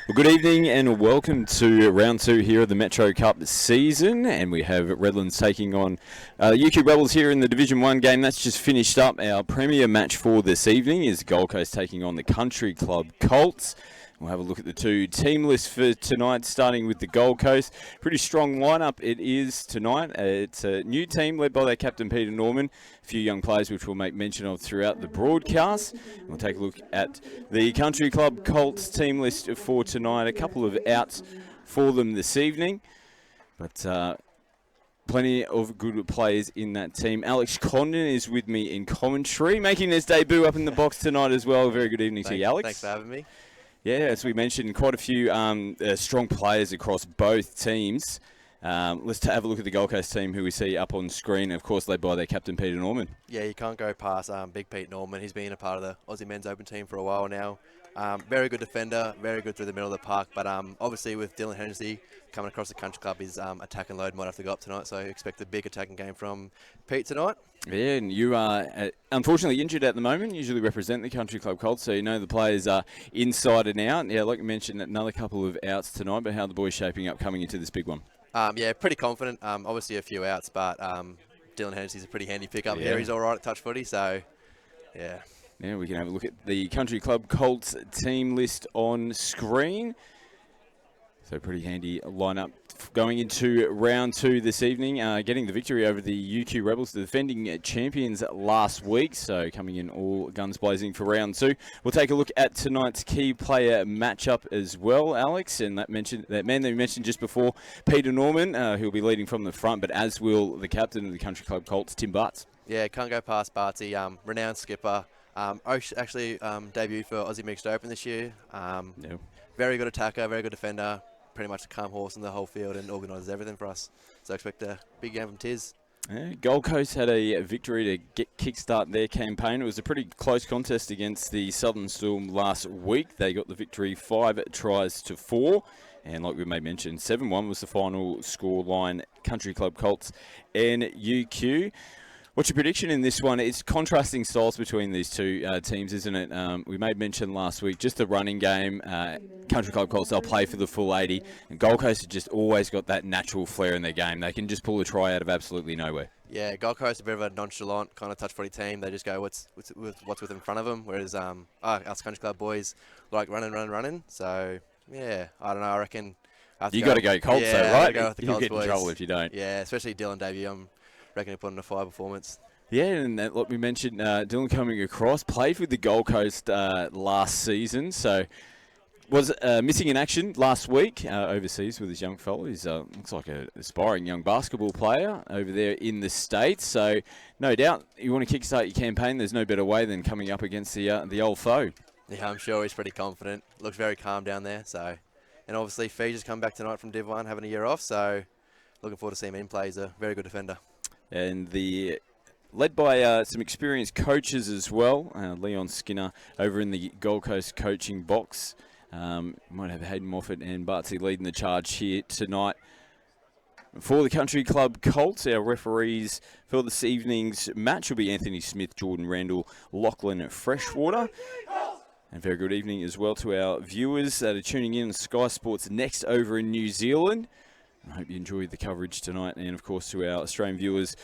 Well, good evening and welcome to round two here of the Metro Cup season, and we have Redlands taking on UQ Rebels here in the Division 1 game. That's just finished up. Our premier match for this evening is Gold Coast taking on the Country Club Colts. We'll have a look at the two team lists for tonight, starting with the Gold Coast. Pretty strong lineup it is tonight. It's a new team led by their captain, Peter Norman. A few young players which we'll make mention of throughout the broadcast. We'll take a look at the Country Club Colts team list for tonight. A couple of outs for them this evening, but plenty of good players in that team. Alex Condon is with me in commentary, making his debut up in the box tonight as well. Very good evening to you, Alex. Thanks for having me. Yeah, as we mentioned, quite a few strong players across both teams. Let's have a look at the Gold Coast team who we see up on screen, of course led by their captain, Peter Norman. Yeah, you can't go past Big Pete Norman. He's been a part of the Aussie Men's Open team for a while now. Very good defender, very good through the middle of the park, but obviously with Dylan Hennessy coming across the Country Club, his attack and load might have to go up tonight, so expect a big attacking game from Pete tonight. Yeah, and you are unfortunately injured at the moment. You usually represent the Country Club Colts, so you know the players are inside and out. Yeah, like you mentioned, another couple of outs tonight, but how are the boys shaping up coming into this big one? Yeah, pretty confident. Obviously a few outs, but Dylan Hennessy's a pretty handy pickup here. He's all right at touch footy, so yeah. Yeah, we can have a look at the Country Club Colts team list on screen. So pretty handy lineup going into round two this evening, getting the victory over the UQ Rebels, the defending champions last week. So coming in all guns blazing for round two. We'll take a look at tonight's key player matchup as well, Alex. And that man that we mentioned just before, Peter Norman, who'll be leading from the front, but as will the captain of the Country Club Colts, Tim Bartz. Yeah, can't go past Barty, renowned skipper. Actually debuted for Aussie Mixed Open this year. Very good attacker, very good defender. Pretty much a calm horse in the whole field and organises everything for us. So I expect a big game from Tiz. Yeah, Gold Coast had a victory to kickstart their campaign. It was a pretty close contest against the Southern Storm last week. They got the victory 5-4. And like we may mention, 7-1 was the final score line, Country Club Colts and UQ. What's your prediction in this one? It's contrasting styles between these two teams, isn't it? We made mention last week, just the running game. Country Club Colts, they'll play for the full 80. And Gold Coast have just always got that natural flair in their game. They can just pull a try out of absolutely nowhere. Yeah, Gold Coast a bit of a nonchalant kind of touch footy team. They just go what's with in front of them, whereas us Country Club boys like running. So, yeah, I don't know. I reckon... You got to go Colts though, right? Go with the You'll Colts get in trouble if you don't. Yeah, especially Dylan debut. I'm reckon he'll put in a fire performance. Yeah, and like we mentioned, Dylan coming across, played with the Gold Coast last season, so was missing in action last week overseas with his young fella. He's looks like an aspiring young basketball player over there in the States, so no doubt you want to kickstart your campaign, there's no better way than coming up against the old foe. Yeah, I'm sure he's pretty confident. Looks very calm down there, so... And obviously, Fee's come back tonight from Div 1, having a year off, so looking forward to seeing him in play. He's a very good defender. And led by some experienced coaches as well, Leon Skinner over in the Gold Coast coaching box. Might have Hayden Moffat and Bartsy leading the charge here tonight. For the Country Club Colts, our referees for this evening's match will be Anthony Smith, Jordan Randall, Lachlan Freshwater. And very good evening as well to our viewers that are tuning in on Sky Sports Next over in New Zealand. I hope you enjoyed the coverage tonight. And, of course, to our Australian viewers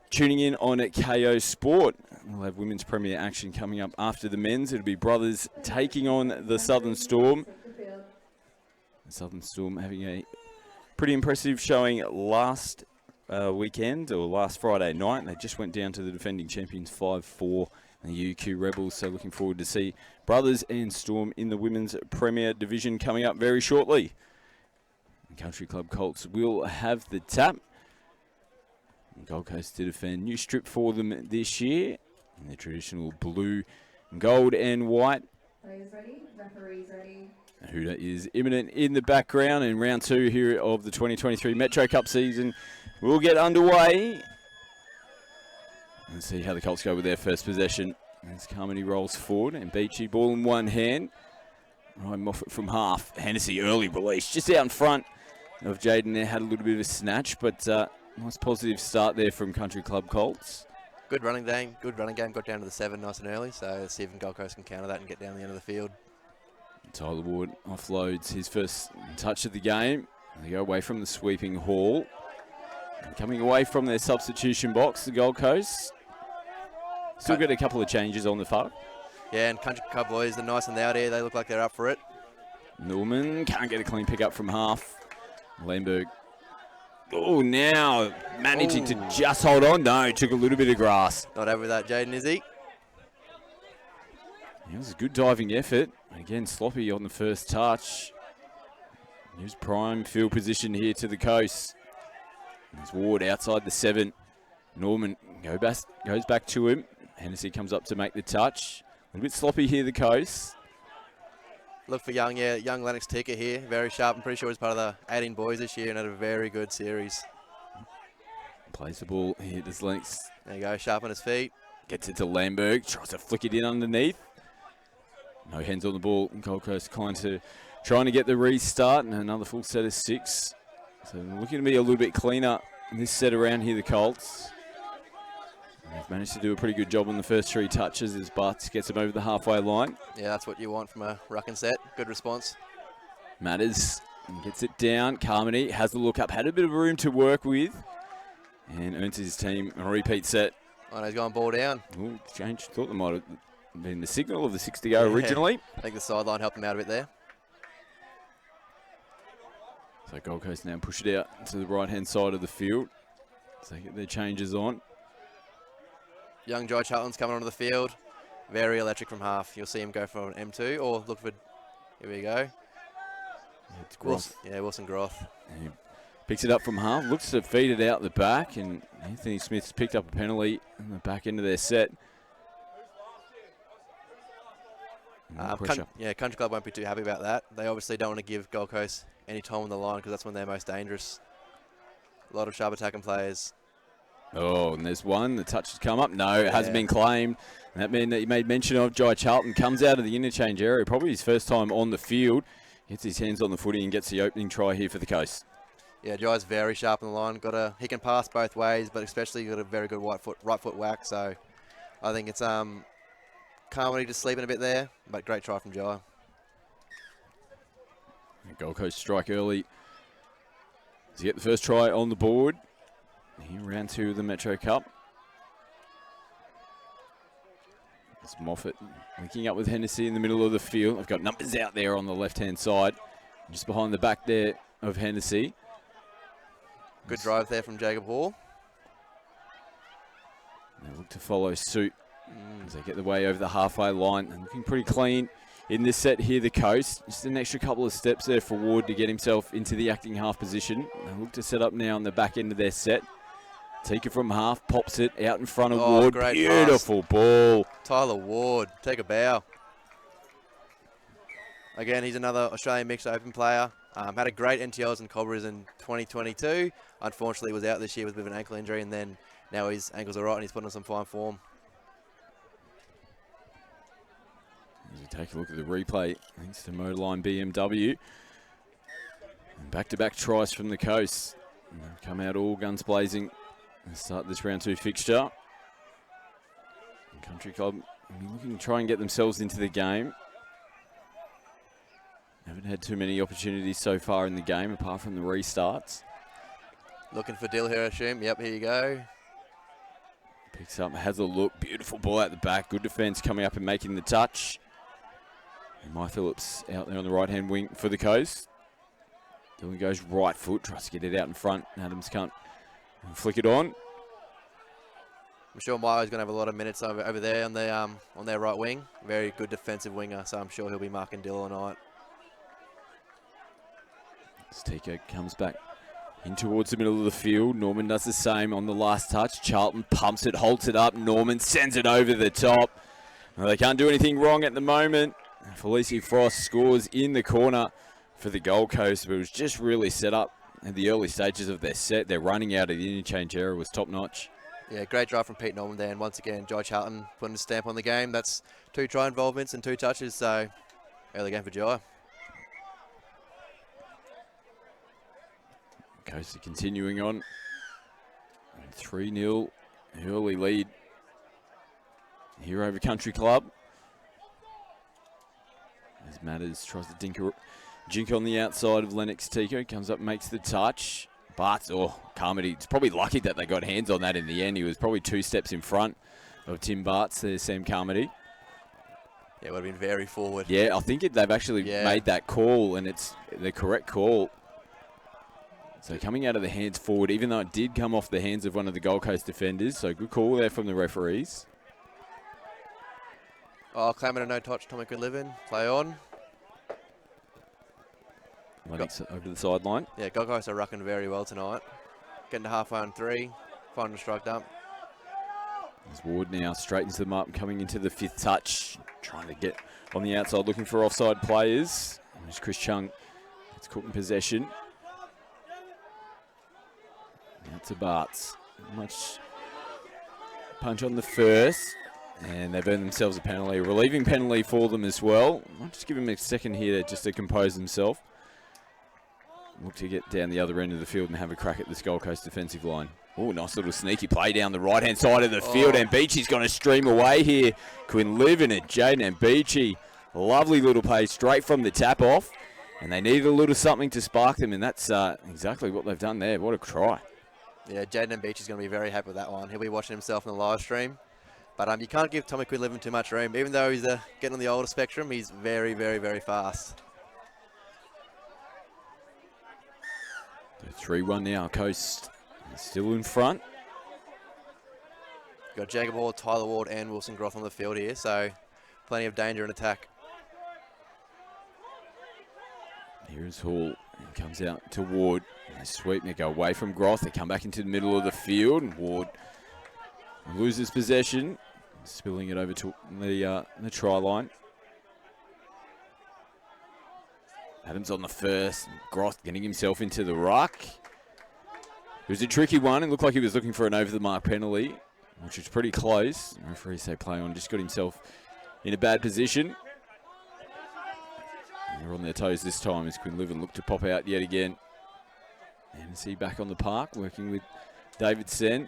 tuning in on KO Sport. We'll have women's premier action coming up after the men's. It'll be Brothers taking on the Southern Storm. The Southern Storm having a pretty impressive showing last weekend or last Friday night. They just went down to the defending champions 5-4. The UQ Rebels, so looking forward to see Brothers and Storm in the Women's Premier Division coming up very shortly. The Country Club Colts will have the tap. Gold Coast to defend. New strip for them this year in the traditional blue, gold and white. Players ready, referees ready. Hooter is imminent in the background, and round two here of the 2023 Metro Cup season will get underway. Let's see how the Colts go with their first possession. As Carmody rolls forward and Beachy ball in one hand. Ryan Moffat from half. Hennessy early release just out in front of Jaden there. Had a little bit of a snatch, but nice positive start there from Country Club Colts. Good running game. Got down to the 7 nice and early. So let's see if Gold Coast can counter that and get down the end of the field. Tyler Ward offloads his first touch of the game. They go away from the sweeping Hall. Coming away from their substitution box, the Gold Coast. Still get a couple of changes on the far. Yeah, and Country Club boys are nice and loud here. They look like they're up for it. Norman can't get a clean pick up from half. Lamberg. Oh, now managing to just hold on. No, took a little bit of grass. Not over that, Jaden, is he? It was a good diving effort. Again, sloppy on the first touch. Here's prime field position here to the Coast. There's Ward outside the 7. Norman goes back to him. Hennessy comes up to make the touch. A little bit sloppy here, the Coast. Look for young Lennox Ticker here. Very sharp. I'm pretty sure he's part of the 18 boys this year and had a very good series. Plays the ball here. Does Lennox. There you go, sharp on his feet. Gets it to Lamberg. Tries to flick it in underneath. No hands on the ball. Gold Coast trying to get the restart and another full set of 6. So looking to be a little bit cleaner in this set around here, the Colts. They've managed to do a pretty good job on the first 3 touches as Butts gets them over the halfway line. Yeah, that's what you want from a ruck and set. Good response. Matters gets it down. Carmody has the look up, had a bit of room to work with, and earns his team a repeat set. Oh, no, he's gone ball down. Ooh, change. Thought there might have been the signal of the 6 to go originally. I think the sideline helped him out a bit there. So Gold Coast now push it out to the right-hand side of the field. So they get their changes on. Young Jai Charlton's coming onto the field. Very electric from half. You'll see him go for an M2 or look for, here we go. It's Groth. Wilson Groth. He picks it up from half, looks to feed it out the back, and Anthony Smith's picked up a penalty in the back end of their set. Country Club won't be too happy about that. They obviously don't want to give Gold Coast any time on the line because that's when they're most dangerous. A lot of sharp attacking players. Oh, and there's one. The touch has come up. No, it hasn't been claimed. That man that you made mention of, Jai Charlton, comes out of the interchange area. Probably his first time on the field. Gets his hands on the footy and gets the opening try here for the Coast. Yeah, Jai's very sharp on the line. He can pass both ways, but especially got a very good right foot whack. So I think it's Carmody just sleeping a bit there, but great try from Jai. Gold Coast strike early to get the first try on the board. Here, round 2 of the Metro Cup. It's Moffat linking up with Hennessy in the middle of the field. I've got numbers out there on the left-hand side, just behind the back there of Hennessy. Good drive there from Jacob Hall. They look to follow suit as they get the way over the halfway line. And looking pretty clean in this set here, the Coast. Just an extra couple of steps there for Ward to get himself into the acting half position. They look to set up now on the back end of their set. Tika from half, pops it out in front of Ward. Great Beautiful ball. Tyler Ward, take a bow. Again, he's another Australian mixed open player. Had a great NTLs and Cobras in 2022. Unfortunately, was out this year with a bit of an ankle injury, and then now his ankles are right and he's putting on some fine form. As we take a look at the replay, thanks to Motorline BMW. And back-to-back tries from the Coast. And they've come out all guns blazing and start this round 2 fixture. And Country Club looking to try and get themselves into the game. Haven't had too many opportunities so far in the game, apart from the restarts. Looking for Dill here, I assume. Yep, here you go. Picks up, has a look. Beautiful ball out the back. Good defence coming up and making the touch. And Mike Phillips out there on the right-hand wing for the Coast. Dylan goes right foot, tries to get it out in front. Adams can't flick it on. I'm sure Myo's going to have a lot of minutes over there on their right wing. Very good defensive winger, so I'm sure he'll be marking Dill all night. Tika comes back in towards the middle of the field. Norman does the same on the last touch. Charlton pumps it, holds it up. Norman sends it over the top. Well, they can't do anything wrong at the moment. Felicie Frost scores in the corner for the Gold Coast, but it was just really set up at the early stages of their set. Their running out of the interchange area was top-notch. Yeah, great drive from Pete Norman there, and once again, Jai Charlton putting a stamp on the game. That's 2 try involvements and 2 touches, so early game for Jai. Coast are continuing on. 3-0 early lead here over Country Club. As Matters tries to jink on the outside of Lennox Tico. Comes up, makes the touch. Bart's, Carmody, it's probably lucky that they got hands on that in the end. He was probably 2 steps in front of Tim Bart's there, Sam Carmody. Yeah, it would have been very forward. Yeah, I think they've actually made that call, and it's the correct call. So coming out of the hands forward, even though it did come off the hands of one of the Gold Coast defenders. So good call there from the referees. Claiming a no-touch, Tommy Quinlivan. Play on. Lennox over the sideline. Yeah, Gold Coast are rucking very well tonight. Getting to halfway on 3. Finding a strike dump. As Ward now straightens them up, coming into the 5th touch. Trying to get on the outside, looking for offside players. There's Chris Chung. It's caught in possession. Now to Barts. Much punch on the first. And they've earned themselves a penalty. Relieving penalty for them as well. I'll just give him a second here just to compose himself. Look to get down the other end of the field and have a crack at this Gold Coast defensive line. Oh, nice little sneaky play down the right-hand side of the field. And Beachy's going to stream away here. Quinlivan and Jaden Beachy. Lovely little play straight from the tap-off. And they needed a little something to spark them, and that's exactly what they've done there. What a try. Yeah, Jaden Beachy's going to be very happy with that one. He'll be watching himself in the live stream. But you can't give Tommy Quinlivan too much room. Even though he's getting on the older spectrum, he's very, very, very fast. 3-1 now. Coast still in front. Got Jacob Ward, Tyler Ward, and Wilson Groth on the field here, so plenty of danger and attack. Here's Hall. He comes out to Ward. They sweep. They go away from Groth. They come back into the middle of the field, and Ward loses possession, spilling it over to the try line. Adams on the first. Groth getting himself into the ruck. It was a tricky one. It looked like he was looking for an over-the-mark penalty, which was pretty close. The referee say play on. Just got himself in a bad position. And they're on their toes this time as Quinlivan looked to pop out yet again. Hennessy back on the park, working with David Sen.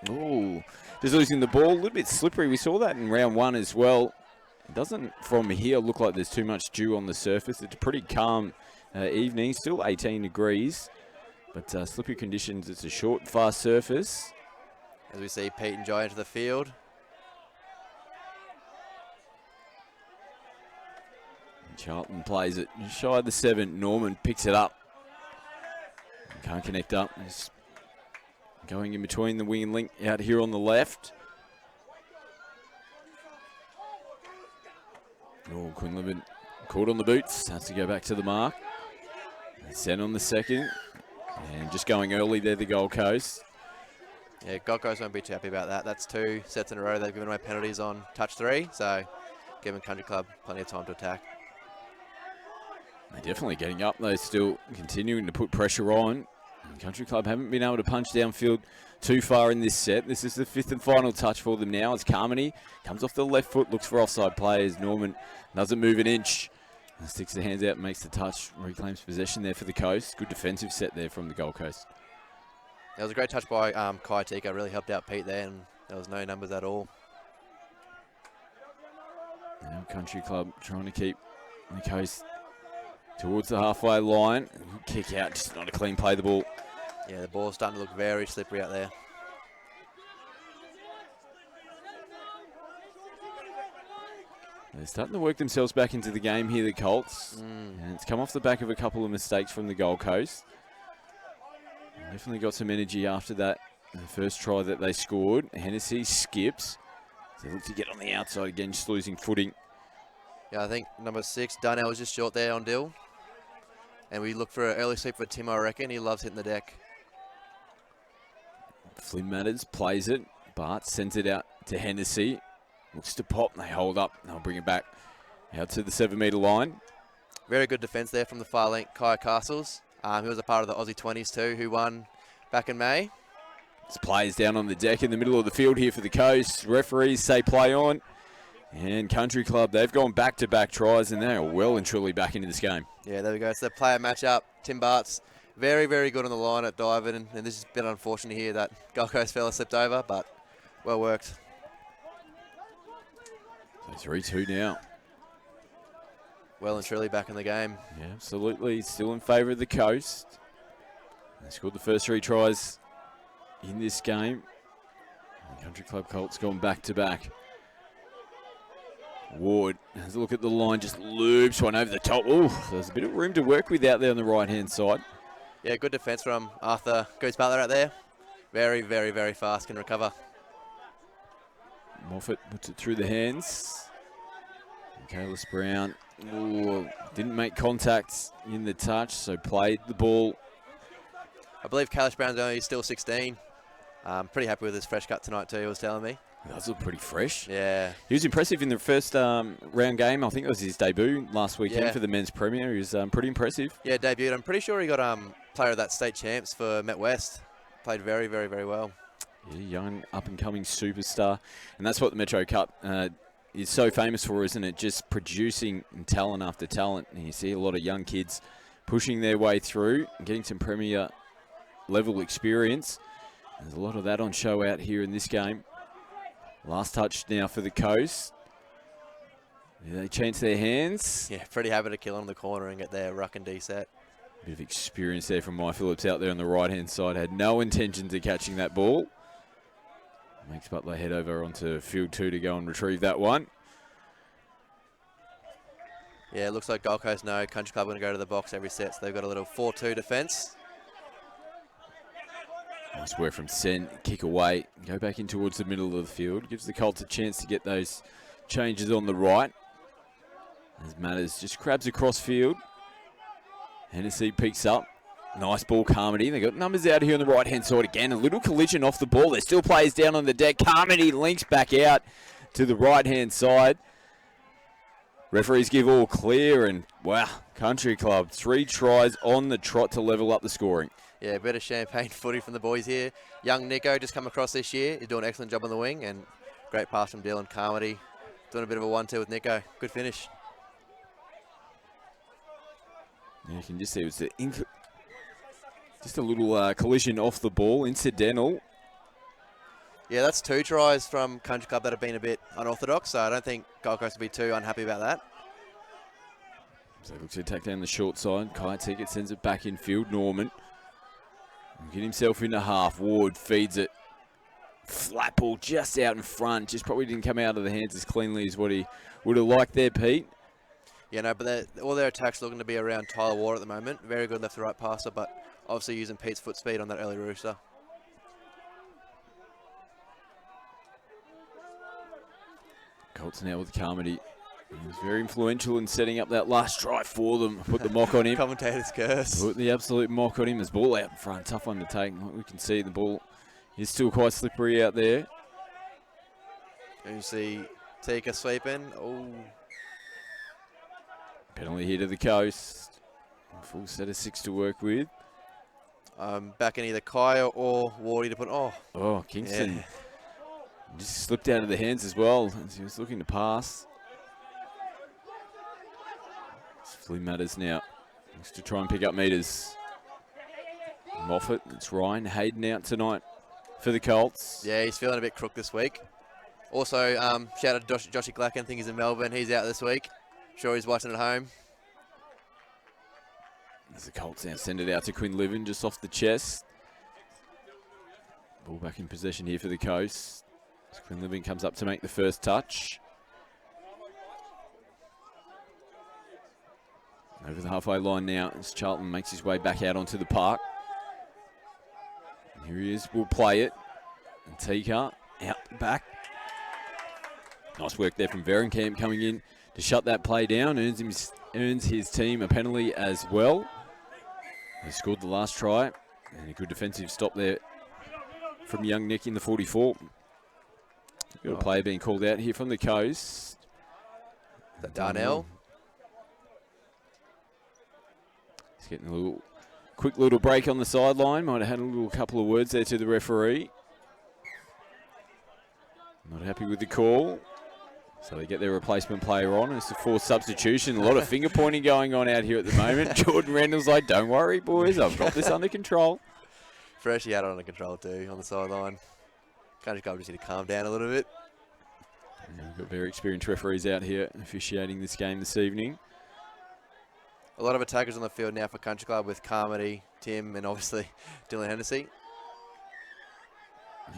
Oh, just losing the ball. A little bit slippery. We saw that in round 1 as well. It doesn't, from here, look like there's too much dew on the surface. It's a pretty calm evening. Still 18 degrees. But slippery conditions. It's a short, fast surface. As we see Pete and Jai into the field. Charlton plays it shy of the 7. Norman picks it up. Can't connect up. Just going in between the wing and link out here on the left. Oh, Quinlivan caught on the boots. Has to go back to the mark. Sent on the second. And just going early there, the Gold Coast. Yeah, Gold Coast won't be too happy about that. That's 2 sets in a row. They've given away penalties on touch 3. So giving Country Club plenty of time to attack. They're definitely getting up. They're still continuing to put pressure on. Country Club haven't been able to punch downfield too far in this set. This is the 5th and final touch for them now as Carmody comes off the left foot, looks for offside players. Norman doesn't move an inch. Sticks the hands out, makes the touch, reclaims possession there for the Coast. Good defensive set there from the Gold Coast. That was a great touch by Kai Tika. Really helped out Pete there, and there was no numbers at all. Now Country Club trying to keep the Coast towards the halfway line. Kick out, just not a clean play the ball. Yeah, the ball's starting to look very slippery out there. They're starting to work themselves back into the game here, the Colts. And it's come off the back of a couple of mistakes from the Gold Coast. Definitely got some energy after that the first try that they scored. Hennessy skips. They look to get on the outside again, just losing footing. Yeah, I think number 6, Darnell, was just short there on Dill. And we look for an early sweep for Tim, I reckon. He loves hitting the deck. Flynn Matters plays it. Bart sends it out to Hennessy. Looks to pop, and they hold up. They'll bring it back out to the 7-metre line. Very good defence there from the far link, Kaya Castles. He was a part of the Aussie 20s too, who won back in May. This players down on the deck in the middle of the field here for the Coast. Referees say play on. And Country Club, they've gone back-to-back tries, and they are well and truly back into this game. Yeah, there we go. It's the player matchup. Tim Bart's very, very good on the line at diving, and this is a bit unfortunate here that Gold Coast fella slipped over, but well worked. So 3-2 now. well and truly back in the game. Yeah, absolutely. Still in favour of the Coast. They scored the first 3 tries in this game. The Country Club Colts going back to back. Ward has a look at the line, just loops one over the top. Oh, there's a bit of room to work with out there on the right-hand side. Yeah, good defence from Arthur Goose Butler out there. Very, very, very fast, can recover. Moffat puts it through the hands. Kalis Brown didn't make contact in the touch, so played the ball. I believe Kalish Brown's only still 16. Pretty happy with his fresh cut tonight too, he was telling me. That looked pretty fresh. Yeah. He was impressive in the first round game. I think it was his debut last weekend for the men's premier. He was pretty impressive. Yeah, debuted. I'm pretty sure he got player of that state champs for Met West. Played very, very, very well. Yeah, young, up-and-coming superstar. And that's what the Metro Cup is so famous for, isn't it? Just producing talent after talent. And you see a lot of young kids pushing their way through and getting some premier level experience. There's a lot of that on show out here in this game. Last touch now for the Coast. Yeah, they chance their hands. Yeah, pretty happy to kill on the corner and get their ruck and D set. Bit of experience there from Mike Phillips out there on the right-hand side. Had no intentions of catching that ball. Makes Butler head over onto field 2 to go and retrieve that one. Yeah, it looks like Gold Coast know Country Club are going to go to the box every set, so they've got a little 4-2 defence. Nice work from Sen. Kick away. Go back in towards the middle of the field. Gives the Colts a chance to get those changes on the right. As Matters just grabs across field. Hennessy picks up. Nice ball, Carmody. They got numbers out here on the right-hand side again. A little collision off the ball. There's still players down on the deck. Carmody links back out to the right-hand side. Referees give all clear, and wow, Country Club 3 tries on the trot to level up the scoring. Yeah, a bit of champagne footy from the boys here. Young Nico just come across this year. He's doing an excellent job on the wing, and great pass from Dylan Carmody. Doing a bit of a 1-2 with Nico. Good finish. Yeah, you can just see it was just a little collision off the ball, incidental. Yeah, that's 2 tries from Country Club that have been a bit unorthodox, so I don't think Gold Coast will be too unhappy about that. So he looks to attack down the short side. Kai Tickett sends it back in field. Norman. Get himself into half. Ward feeds it. Flat ball just out in front. Just probably didn't come out of the hands as cleanly as what he would have liked there, Pete. Yeah, no, but all their attacks looking to be around Tyler Ward at the moment. Very good left to right passer, but obviously using Pete's foot speed on that early rooster. Colts now with Carmody. He was very influential in setting up that last try for them. Put the mock on him. Commentator's curse. Put the absolute mock on him. There's ball out in front. Tough one to take. Like we can see, the ball is still quite slippery out there. And you see Tika sweeping. Oh, Penalty here to the Coast. Full set of 6 to work with. back in either Kaya or Wardy to put. Oh, Kingston Yeah. just slipped out of the hands as well as he was looking to pass. It's Flynn Matters now. Looks to try and pick up meters. Moffat, it's Ryan Hayden out tonight for the Colts. Yeah, he's feeling a bit crook this week. Also, shout out to Joshy Glacken. I think he's in Melbourne. He's out this week. Sure he's watching at home. As the Colts now send it out to Quinn just off the chest. Ball back in possession here for the Coast. As Quinn comes up to make the first touch. Over the halfway line now as Charlton makes his way back out onto the park. And here he is, we'll play it. And Tika out the back. Nice work there from Verenkamp coming in to shut that play down. Earns his team a penalty as well. They scored the last try. And a good defensive stop there from young Nick in the 44. Got a player being called out here from the Coast. That Darnell. He's getting a quick little break on the sideline. Might have had a couple of words there to the referee. Not happy with the call. So they get their replacement player on. It's a forced substitution. A lot of finger pointing going on out here at the moment. Jordan Randall's like, don't worry, boys. I've got this under control. Freshie had it under control too on the sideline. Country Club just need to calm down a little bit. Yeah, we've got very experienced referees out here officiating this game this evening. A lot of attackers on the field now for Country Club with Carmody, Tim, and obviously Dylan Hennessy.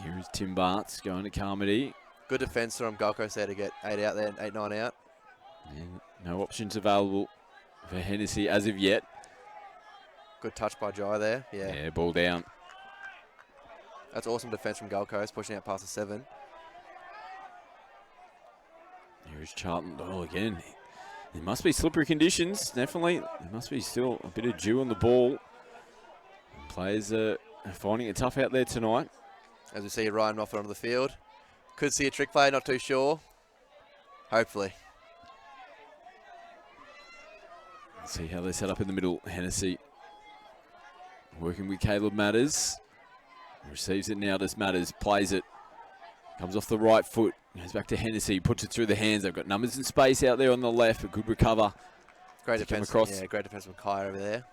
Here is Tim Bartz going to Carmody. Good defence from Gold Coast there to get 8 out there, 8, 9 out. And no options available for Hennessy as of yet. Good touch by Jai there. Yeah, ball down. That's awesome defence from Gold Coast, pushing out past the 7. Here is Charlton. Oh, again. There must be slippery conditions, definitely. There must be still a bit of dew on the ball. Players are finding it tough out there tonight. As we see Ryan Moffat onto the field. Could see a trick play, not too sure. Hopefully. Let's see how they set up in the middle. Hennessy working with Caleb Matters. Receives it now, does Matters. Plays it. Comes off the right foot. Goes back to Hennessy. Puts it through the hands. They've got numbers in space out there on the left. A good recover. Great to come defence. across. Yeah, great defence from Kai over there.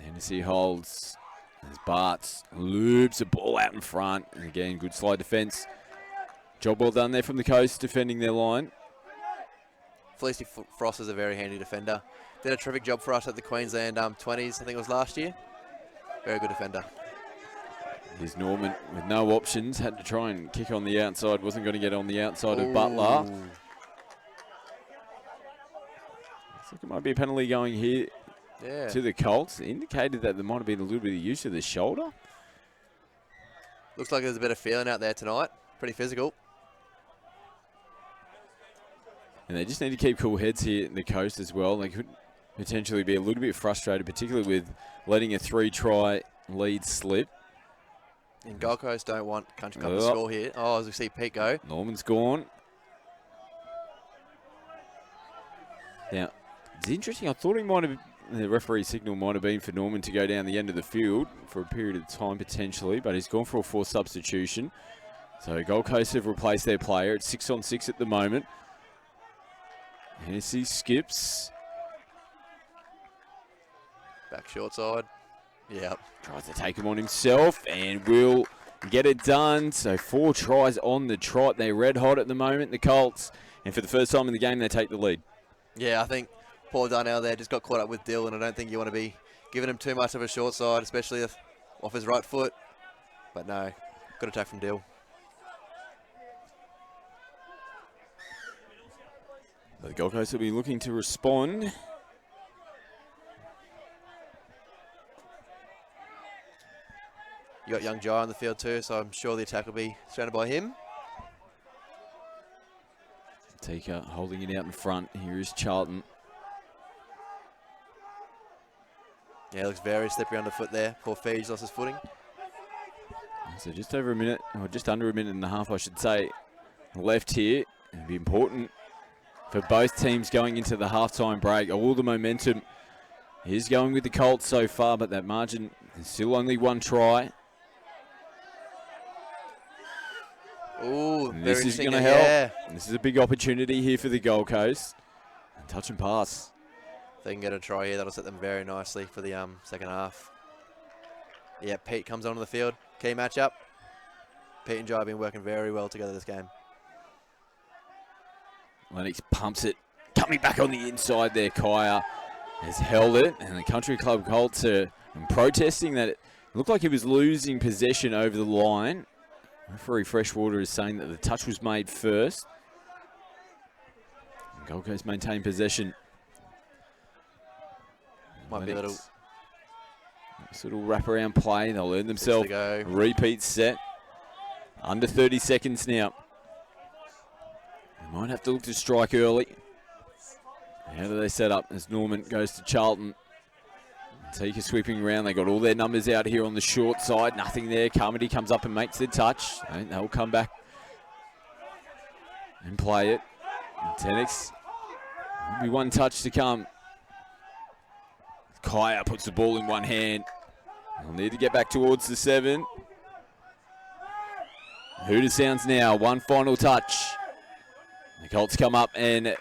Hennessy holds. As Bartz loops the ball out in front. And again, good slide defence. Job well done there from the coast, defending their line. Felicity Frost is a very handy defender. Did a terrific job for us at the Queensland 20s, I think it was last year. Very good defender. Here's Norman with no options. Had to try and kick on the outside. Wasn't going to get on the outside of Butler. Looks like it might be a penalty going here to the Colts. Indicated that there might have been a little bit of use of the shoulder. Looks like there's a bit of feeling out there tonight. Pretty physical. And they just need to keep cool heads here in the coast as well. They could potentially be a little bit frustrated, particularly with letting a 3-try lead slip. And Gold Coast don't want Country Club to score here. Oh, as we see Pete go. Norman's gone. Now, it's interesting. I thought the referee signal might have been for Norman to go down the end of the field for a period of time potentially, but he's gone for a forced substitution. So Gold Coast have replaced their player. It's 6-on-6 at the moment. Hennessy skips. Back short side. Yep. Tries to take him on himself and will get it done. So 4 tries on the trot. They're red hot at the moment, the Colts. And for the first time in the game, they take the lead. Yeah, I think Paul Darnell there just got caught up with Dill, and I don't think you want to be giving him too much of a short side, especially off his right foot. But no, good attack from Dill. The Gold Coast will be looking to respond. You got young Jai on the field too, so I'm sure the attack will be surrounded by him. Tika holding it out in front. Here is Charlton. Yeah, looks very slippery underfoot there. Poor Feige lost his footing. So just over a minute, or just under a minute and a half, I should say, left here. It'll be important for both teams going into the halftime break. All the momentum is going with the Colts so far, but that margin is still only 1 try. Ooh, This is going to help. Yeah. This is a big opportunity here for the Gold Coast. And touch and pass. If they can get a try here, that'll set them very nicely for the second half. Yeah, Pete comes onto the field. Key matchup. Pete and Jai have been working very well together this game. Lennox pumps it. Coming back on the inside there, Kaya has held it. And the Country Club Colts are protesting that it looked like he was losing possession over the line. Referee Freshwater is saying that the touch was made first. And Gold Coast maintain possession. Might be a little wraparound play. They'll earn themselves a repeat set. Under 30 seconds now. They might have to look to strike early. How do they set up as Norman goes to Charlton? Tika sweeping around. They got all their numbers out here on the short side. Nothing there. Carmody comes up and makes the touch. They'll come back and play it. Tenix. Be 1 touch to come. Kaya puts the ball in one hand. They'll need to get back towards the 7. Hooter sounds now. 1 final touch. The Colts come up and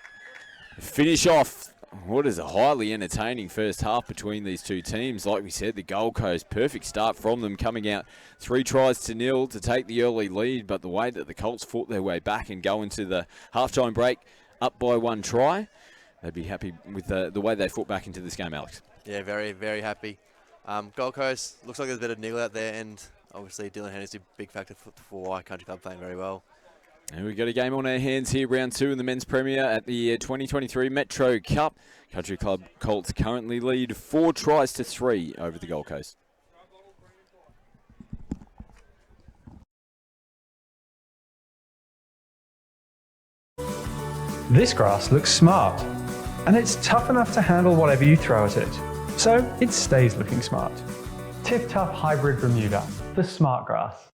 finish off what is a highly entertaining first half between these two teams. Like we said, the Gold Coast, perfect start from them, coming out 3 tries to 0 to take the early lead. But the way that the Colts fought their way back and go into the halftime break up by 1 try they'd be happy with the way they fought back into this game, Alex. Yeah, very, very happy. Gold Coast, looks like there's a bit of niggle out there, and obviously Dylan Hennessy, big factor for why Country Club playing very well. And we've got a game on our hands here, round 2 in the men's premier at the 2023 Metro Cup. Country Club Colts currently lead 4-3 over the Gold Coast. This grass looks smart, and it's tough enough to handle whatever you throw at it, so it stays looking smart. Tip Tough Hybrid Bermuda, the smart grass.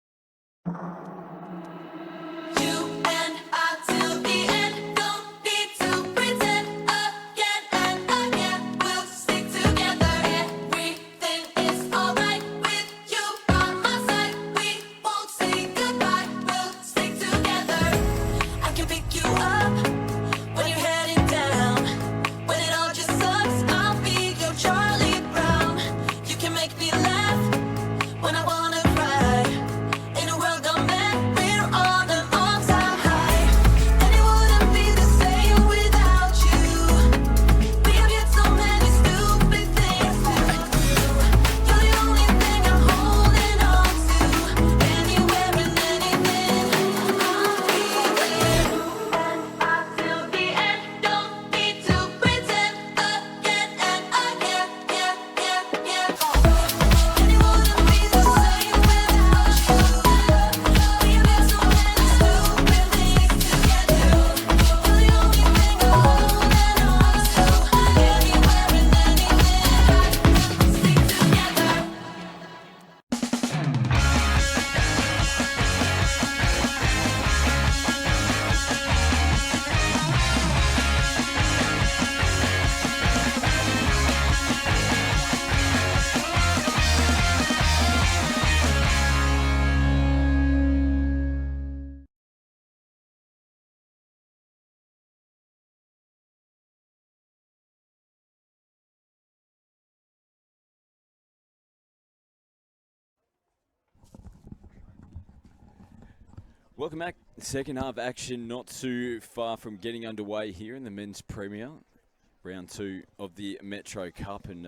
Welcome back. Second half action not too far from getting underway here in the men's premier. Round 2 of the Metro Cup, and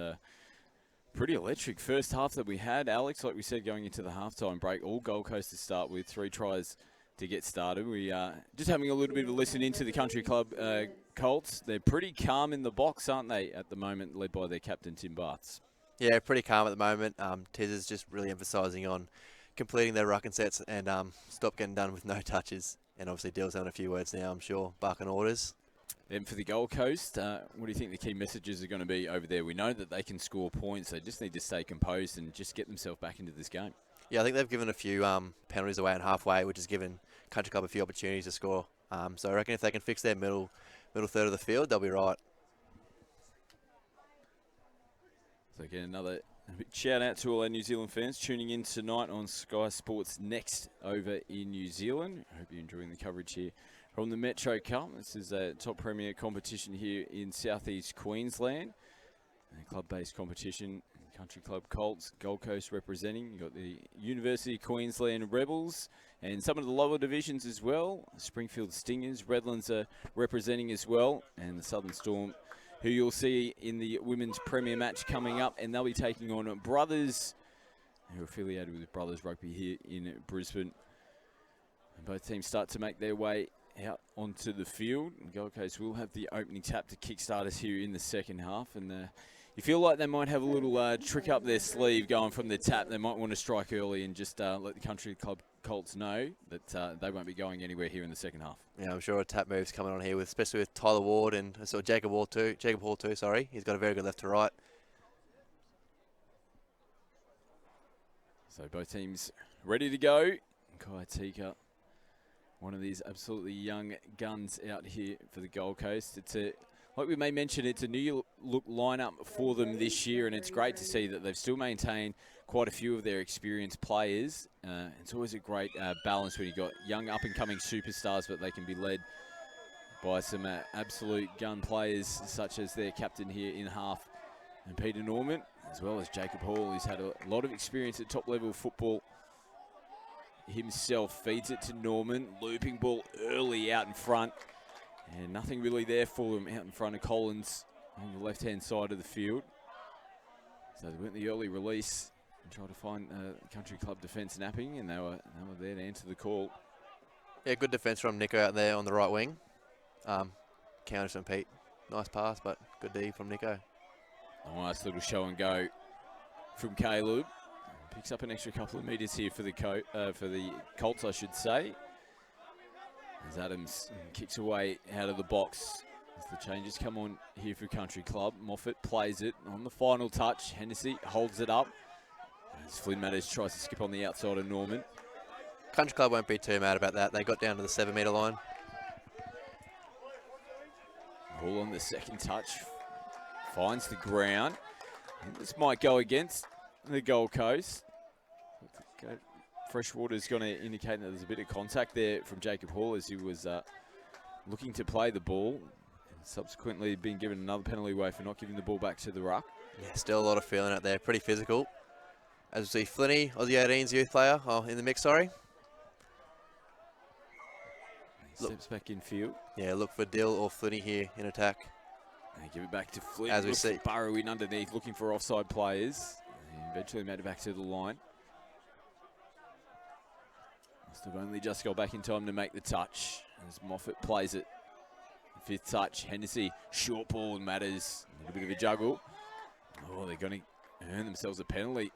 pretty electric first half that we had, Alex. Like we said, going into the halftime break, all Gold Coast to start with, 3 tries to get started. We just having a little bit of a listen into the Country Club Colts. They're pretty calm in the box, aren't they, at the moment, led by their captain, Tim Barthes? Yeah, pretty calm at the moment. Tiz is just really emphasising on completing their rucking sets and stop getting done with no touches. And obviously Dill's having a few words now, I'm sure, barking orders. Then for the Gold Coast, what do you think the key messages are going to be over there? We know that they can score points. They just need to stay composed and just get themselves back into this game. Yeah, I think they've given a few penalties away and halfway, which has given Country Club a few opportunities to score. So I reckon if they can fix their middle third of the field, they'll be right. So again, another big shout out to all our New Zealand fans tuning in tonight on Sky Sports Next over in New Zealand. I hope you're enjoying the coverage here from the Metro Cup. This is a top premier competition here in southeast Queensland. A club-based competition. Country Club Colts, Gold Coast representing. You've got the University of Queensland Rebels and some of the lower divisions as well. Springfield Stingers, Redlands are representing as well, and the Southern Storm, who you'll see in the Women's Premier match coming up, and they'll be taking on Brothers, who are affiliated with Brothers Rugby here in Brisbane. And both teams start to make their way out onto the field. And Gold Coast will have the opening tap to kickstart us here in the second half, and you feel like they might have a little trick up their sleeve going from the tap. They might want to strike early and just let the Country Club Colts know that they won't be going anywhere here in the second half. Yeah, I'm sure a tap move's coming on here, especially with Tyler Ward and sort of Jacob Hall too. Sorry, he's got a very good left to right. So both teams ready to go. Kai Tika, one of these absolutely young guns out here for the Gold Coast. It's like we may mention, it's a new look lineup for them this year, and it's great to see that they've still maintained quite a few of their experienced players. It's always a great balance when you've got young up-and-coming superstars, but they can be led by some absolute gun players, such as their captain here in half, and Peter Norman, as well as Jacob Hall, who's had a lot of experience at top-level football himself. Feeds it to Norman, looping ball early out in front. And nothing really there for them out in front of Collins on the left-hand side of the field. So they went the early release and tried to find Country Club defence napping, and they were there to answer the call. Yeah, good defence from Nico out there on the right wing. Counter from Pete. Nice pass, but good D from Nico. Nice little show and go from Caleb. Picks up an extra couple of metres here for the Colts, I should say. As Adams kicks away out of the box. As the changes come on here for Country Club. Moffat plays it on the final touch. Hennessy holds it up. As Flynn Matters tries to skip on the outside of Norman. Country Club won't be too mad about that. They got down to the 7-metre line. Ball on the second touch. Finds the ground. And this might go against the Gold Coast. Freshwater's going to indicate that there's a bit of contact there from Jacob Hall as he was looking to play the ball. And subsequently been given another penalty away for not giving the ball back to the ruck. Yeah, still a lot of feeling out there. Pretty physical. As we see Flinny, Aussie 18's youth player, in the mix, sorry. He steps back in field. Yeah, look for Dill or Flinny here in attack. And give it back to Flynn. As we see. Burrow in underneath, looking for offside players. And eventually made it back to the line. Must have only just got back in time to make the touch. As Moffat plays it. Fifth touch, Hennessy, short ball, Matters. A little bit of a juggle. Oh, they're going to earn themselves a penalty.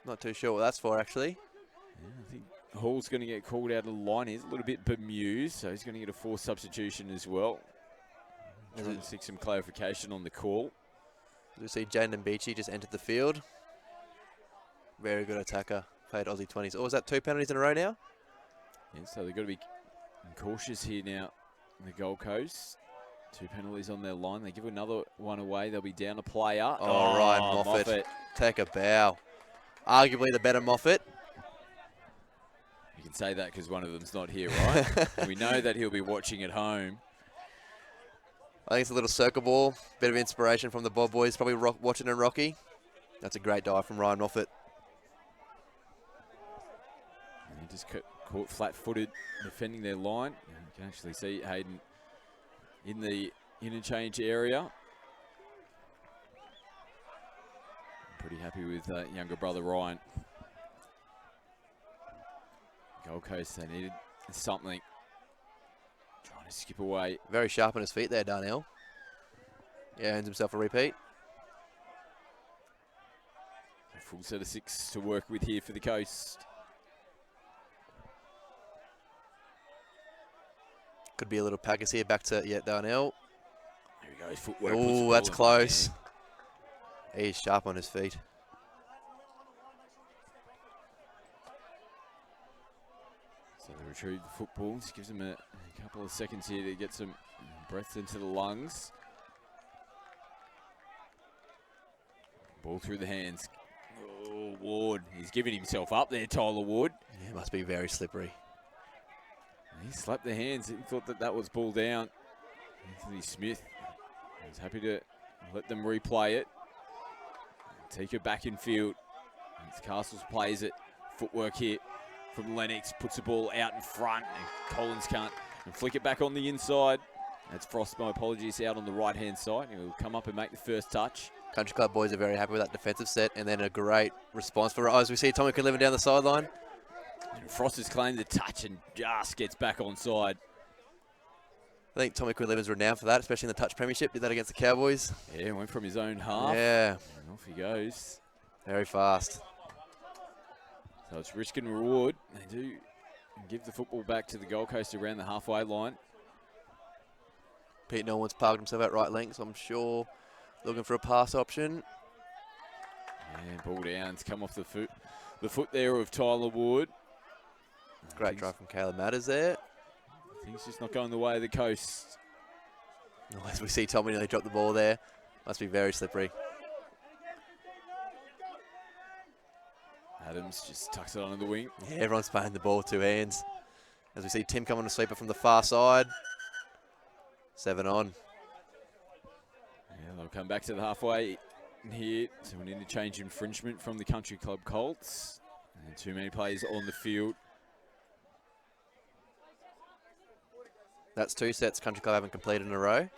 Not too sure what that's for, actually. Yeah, I think Hall's going to get called out of the line. He's a little bit bemused, so he's going to get a forced substitution as well. Trying to seek some clarification on the call. We see Jaden Beachy just entered the field. Very good attacker. Played Aussie 20s. Oh, is that 2 penalties in a row now? Yeah, so they've got to be cautious here now in the Gold Coast. 2 penalties on their line. They give another one away. They'll be down a player. Oh, Ryan Moffat. Take a bow. Arguably the better Moffat. You can say that because one of them's not here, right? We know that he'll be watching at home. I think it's a little circle ball. Bit of inspiration from the Bob boys. Probably watching in Rocky. That's a great dive from Ryan Moffat. And he just caught flat-footed defending their line. And you can actually see Hayden in the interchange area. Pretty happy with younger brother Ryan. Gold Coast, they needed something. Trying to skip away. Very sharp on his feet there, Darnell. Yeah, earns himself a repeat. A full set of 6 to work with here for the Coast. Could be a little Packers here. Back to Darnell. There he goes, footwork. Oh, that's close. He's sharp on his feet. So they retrieve the football. Just gives them a couple of seconds here to get some breath into the lungs. Ball through the hands. Oh, Ward. He's giving himself up there, Tyler Ward. Yeah, must be very slippery. He slapped the hands. He thought that was ball down. Anthony Smith was happy to let them replay it. Tika back in field. As Castles plays it. Footwork here from Lennox. Puts the ball out in front. And Collins can't flick it back on the inside. That's Frost, my apologies, out on the right-hand side. He'll come up and make the first touch. Country Club boys are very happy with that defensive set. And then a great response for us. We see Tommy Quinlivan down the sideline. And Frost has claimed the touch and just gets back onside. I think Tommy Quinlivan's renowned for that, especially in the touch premiership. Did that against the Cowboys. Yeah, went from his own half. Yeah. And off he goes. Very fast. So it's risk and reward. They do give the football back to the Gold Coast around the halfway line. Pete Norman's parked himself at right length, so I'm sure looking for a pass option. Yeah, ball down. It's come off the foot there of Tyler Ward. Great drive from Caleb Matters there. Things just not going the way of the Coast. Oh, as we see Tommy nearly drop the ball there. Must be very slippery. Adams just tucks it onto the wing. Yeah, everyone's playing the ball with 2 hands. As we see Tim come on a sweeper from the far side. 7 on. Yeah, they'll come back to the halfway here. So an interchange infringement from the Country Club Colts. And too many players on the field. That's 2 sets Country Club haven't completed in a row.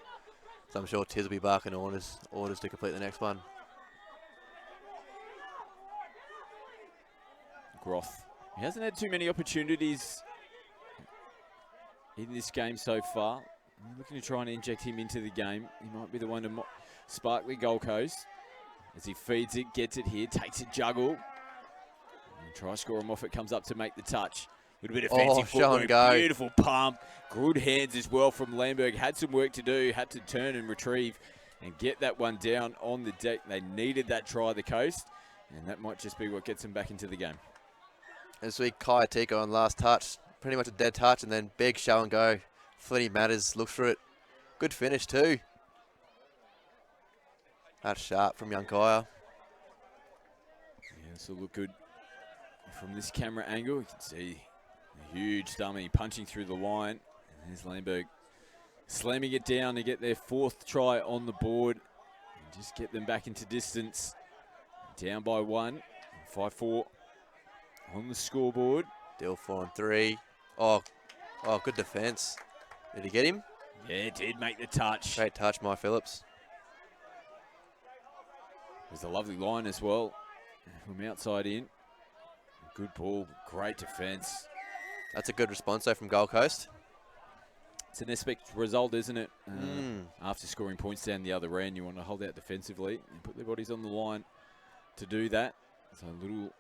So I'm sure Tiz will be barking orders to complete the next one. Groth. He hasn't had too many opportunities in this game so far. I'm looking to try and inject him into the game. He might be the one to spark the Gold Coast. As he feeds it, gets it here, takes a juggle. And try scorer Moffat comes up to make the touch. A little bit of fancy show and footwork, go. beautiful pump. Good hands as well from Lamberg. Had some work to do, had to turn and retrieve and get that one down on the deck. They needed that try, the Coast, and that might just be what gets them back into the game. This week, Kaya Tika on last touch. Pretty much a dead touch, and then big show and go. Flitty Matters looks for it. Good finish too. That's sharp from young Kaya. Yeah, this will look good from this camera angle. You can see a huge dummy punching through the line. And there's Lamberg slamming it down to get their 4th try on the board. And just get them back into distance. Down by 1. 5-4 on the scoreboard. Deal 4 and 3. Oh, good defense. Did he get him? Yeah, it did make the touch. Great touch, Mike Phillips. It was a lovely line as well from outside in. Good ball, great defence. That's a good response though from Gold Coast. It's an expected result, isn't it? After scoring points down the other end, you want to hold out defensively and put their bodies on the line to do that. So a little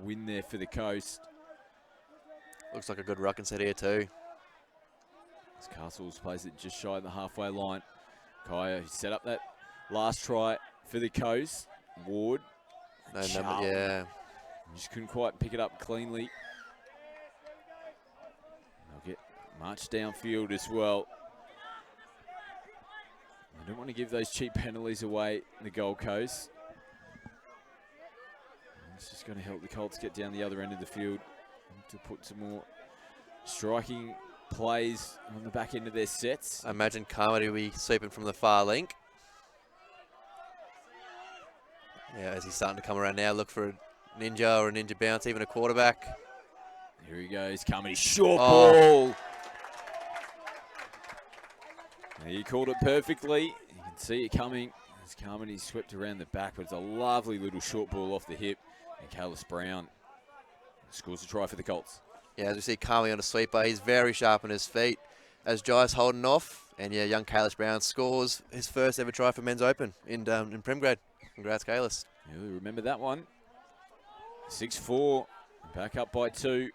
win there for the Coast. Looks like a good ruck and set here too. As Castles plays it just shy of the halfway line. Kaya set up that last try for the Coast. Ward. No number, Charlton. yeah. Just couldn't quite pick it up cleanly. They'll get marched downfield as well. I don't want to give those cheap penalties away in the Gold Coast. It's just going to help the Colts get down the other end of the field to put some more striking plays on the back end of their sets. I imagine Carmody will be sweeping from the far link. Yeah, as he's starting to come around now, look for a ninja or a ninja bounce, even a quarterback. Here he goes, Carmody, short ball. Now, he called it perfectly. You can see it coming as Carmody swept around the back, but it's a lovely little short ball off the hip. And Kalis Brown scores a try for the Colts. Yeah, as we see Carmody on a sweeper, he's very sharp on his feet. As Jai's holding off, and yeah, young Kalis Brown scores his first ever try for Men's Open in Prem grade. Congrats, Kalis. Yeah, remember that one. 6-4, back up by 2.